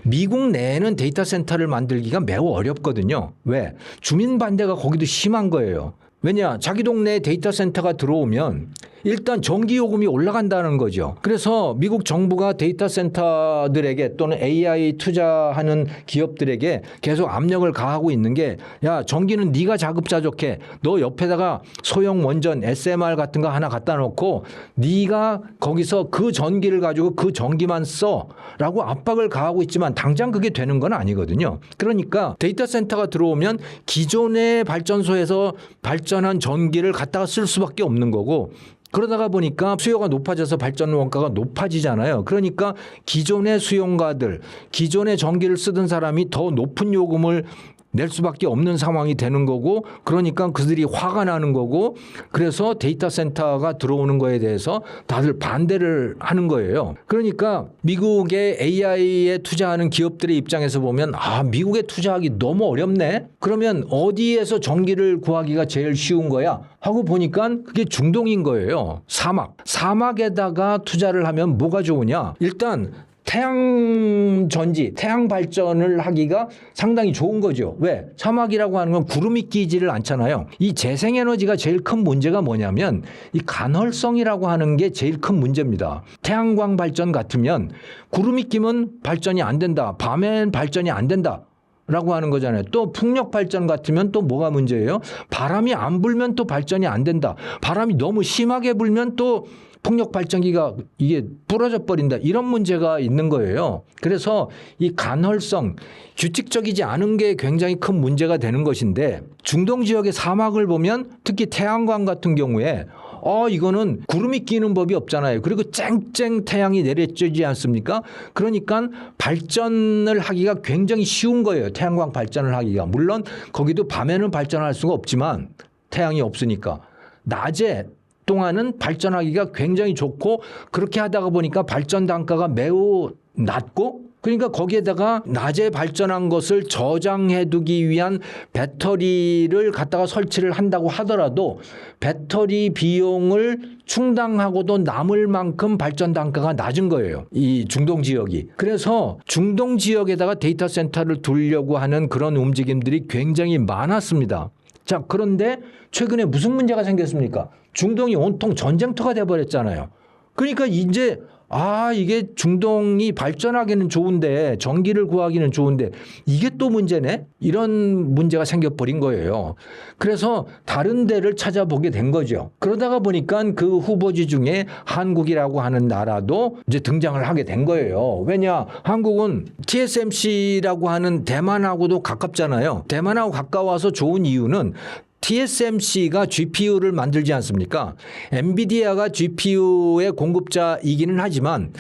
A: 미국 내에는 데이터 센터를 만들기가 매우 어렵거든요. 왜? 주민 반대가 거기도 심한 거예요. 왜냐? 자기 동네에 데이터 센터가 들어오면 일단 전기 요금이 올라간다는 거죠. 그래서 미국 정부가 데이터 센터들에게 또는 AI 투자하는 기업들에게 계속 압력을 가하고 있는 게 야, 전기는 네가 자급자족해. 너 옆에다가 소형 원전 SMR 같은 거 하나 갖다 놓고 네가 거기서 그 전기를 가지고 그 전기만 써라고 압박을 가하고 있지만 당장 그게 되는 건 아니거든요. 그러니까 데이터 센터가 들어오면 기존의 발전소에서 발전한 전기를 갖다가 쓸 수밖에 없는 거고 그러다가 보니까 수요가 높아져서 발전 원가가 높아지잖아요. 그러니까 기존의 수용가들, 기존의 전기를 쓰던 사람이 더 높은 요금을 낼 수밖에 없는 상황이 되는 거고 그러니까 그들이 화가 나는 거고 그래서 데이터 센터가 들어오는 거에 대해서 다들 반대를 하는 거예요. 그러니까 미국의 AI에 투자하는 기업들의 입장에서 보면 미국에 투자하기 너무 어렵네. 그러면 어디에서 전기를 구하기가 제일 쉬운 거야? 하고 보니까 그게 중동인 거예요. 사막에다가 투자를 하면 뭐가 좋으냐? 일단 태양 전지, 태양 발전을 하기가 상당히 좋은 거죠. 왜? 사막이라고 하는 건 구름이 끼지를 않잖아요. 이 재생에너지가 제일 큰 문제가 뭐냐면 이 간헐성이라고 하는 게 제일 큰 문제입니다. 태양광 발전 같으면 구름이 끼면 발전이 안 된다. 밤엔 발전이 안 된다. 라고 하는 거잖아요. 또 풍력 발전 같으면 또 뭐가 문제예요? 바람이 안 불면 또 발전이 안 된다. 바람이 너무 심하게 불면 또 풍력 발전기가 이게 부러져 버린다. 이런 문제가 있는 거예요. 그래서 이 간헐성, 규칙적이지 않은 게 굉장히 큰 문제가 되는 것인데 중동 지역의 사막을 보면 특히 태양광 같은 경우에 이거는 구름이 끼는 법이 없잖아요. 그리고 쨍쨍 태양이 내려쬐지 않습니까? 그러니까 발전을 하기가 굉장히 쉬운 거예요. 태양광 발전을 하기가. 물론 거기도 밤에는 발전할 수가 없지만 태양이 없으니까. 낮에 동안은 발전하기가 굉장히 좋고 그렇게 하다가 보니까 발전 단가가 매우 낮고 그러니까 거기에다가 낮에 발전한 것을 저장해두기 위한 배터리를 갖다가 설치를 한다고 하더라도 배터리 비용을 충당하고도 남을 만큼 발전 단가가 낮은 거예요. 이 중동 지역이. 그래서 중동 지역에다가 데이터 센터를 두려고 하는 그런 움직임들이 굉장히 많았습니다. 자, 그런데 최근에 무슨 문제가 생겼습니까? 중동이 온통 전쟁터가 돼버렸잖아요. 그러니까 이제 이게 중동이 발전하기는 좋은데 전기를 구하기는 좋은데 이게 또 문제네? 이런 문제가 생겨버린 거예요. 그래서 다른 데를 찾아보게 된 거죠. 그러다가 보니까 그 후보지 중에 한국이라고 하는 나라도 이제 등장을 하게 된 거예요. 왜냐? 한국은 TSMC라고 하는 대만하고도 가깝잖아요. 대만하고 가까워서 좋은 이유는 TSMC가 GPU를 만들지 않습니까? 엔비디아가 GPU의 공급자이기는 하지만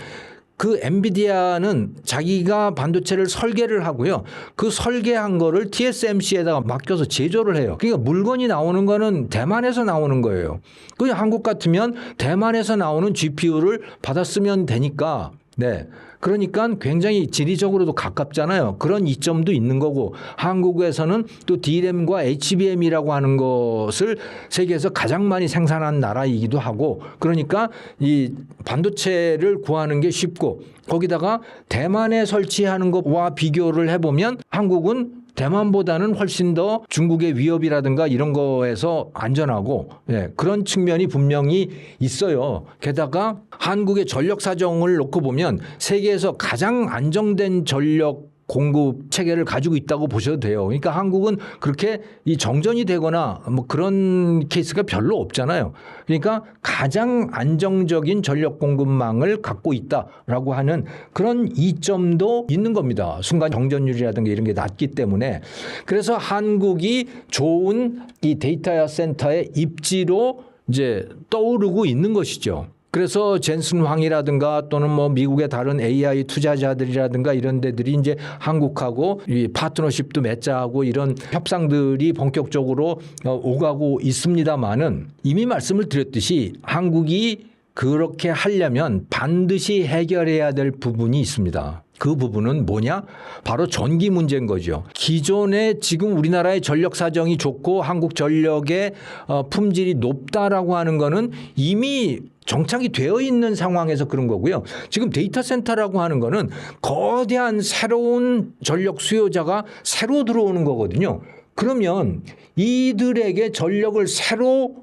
A: 그 엔비디아는 자기가 반도체를 설계를 하고요. 그 설계한 거를 TSMC에다가 맡겨서 제조를 해요. 그러니까 물건이 나오는 거는 대만에서 나오는 거예요. 그 한국 같으면 대만에서 나오는 GPU를 받아 쓰면 되니까 네. 그러니까 굉장히 지리적으로도 가깝잖아요. 그런 이점도 있는 거고 한국에서는 또 D램과 HBM이라고 하는 것을 세계에서 가장 많이 생산한 나라이기도 하고 그러니까 이 반도체를 구하는 게 쉽고 거기다가 대만에 설치하는 것과 비교를 해보면 한국은 대만보다는 훨씬 더 중국의 위협이라든가 이런 거에서 안전하고 그런 측면이 분명히 있어요. 게다가 한국의 전력 사정을 놓고 보면 세계에서 가장 안정된 전력 공급 체계를 가지고 있다고 보셔도 돼요. 그러니까 한국은 그렇게 이 정전이 되거나 뭐 그런 케이스가 별로 없잖아요. 그러니까 가장 안정적인 전력 공급망을 갖고 있다라고 하는 그런 이점도 있는 겁니다. 순간 정전율이라든가 이런 게 낮기 때문에. 그래서 한국이 좋은 이 데이터 센터의 입지로 이제 떠오르고 있는 것이죠. 그래서 젠슨 황이라든가 또는 뭐 미국의 다른 AI 투자자들이라든가 이런 데들이 이제 한국하고 이 파트너십도 맺자하고 이런 협상들이 본격적으로 오가고 있습니다만은 이미 말씀을 드렸듯이 한국이 그렇게 하려면 반드시 해결해야 될 부분이 있습니다. 그 부분은 뭐냐? 바로 전기 문제인 거죠. 기존에 지금 우리나라의 전력 사정이 좋고 한국 전력의 품질이 높다라고 하는 거는 이미 정착이 되어 있는 상황에서 그런 거고요. 지금 데이터 센터라고 하는 거는 거대한 새로운 전력 수요자가 새로 들어오는 거거든요. 그러면 이들에게 전력을 새로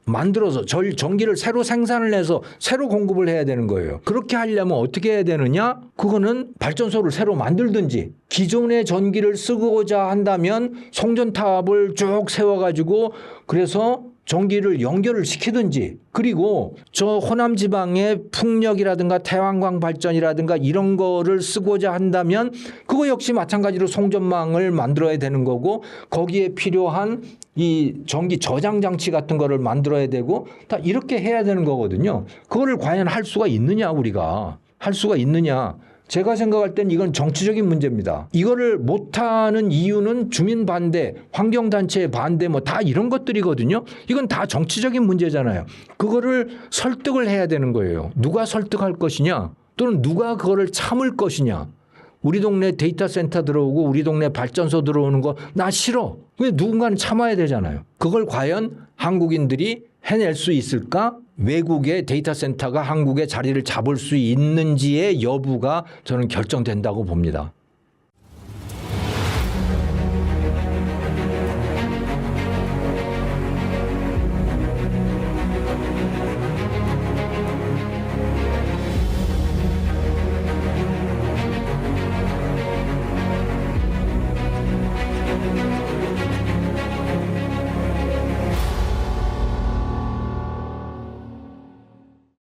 A: 만들어서 전기를 새로 생산을 해서 새로 공급을 해야 되는 거예요. 그렇게 하려면 어떻게 해야 되느냐? 그거는 발전소를 새로 만들든지 기존의 전기를 쓰고자 한다면 송전탑을 쭉 세워가지고 그래서 전기를 연결을 시키든지 그리고 저 호남 지방의 풍력이라든가 태양광 발전이라든가 이런 거를 쓰고자 한다면 그거 역시 마찬가지로 송전망을 만들어야 되는 거고 거기에 필요한 이 전기 저장 장치 같은 거를 만들어야 되고 다 이렇게 해야 되는 거거든요. 그거를 과연 할 수가 있느냐 우리가 할 수가 있느냐. 제가 생각할 땐 이건 정치적인 문제입니다. 이거를 못하는 이유는 주민 반대, 환경단체의 반대 뭐 다 이런 것들이거든요. 이건 다 정치적인 문제잖아요. 그거를 설득을 해야 되는 거예요. 누가 설득할 것이냐 또는 누가 그거를 참을 것이냐. 우리 동네 데이터 센터 들어오고 우리 동네 발전소 들어오는 거 나 싫어. 근데 누군가는 참아야 되잖아요. 그걸 과연 한국인들이 해낼 수 있을까? 외국의 데이터 센터가 한국에 자리를 잡을 수 있는지의 여부가 저는 결정된다고 봅니다.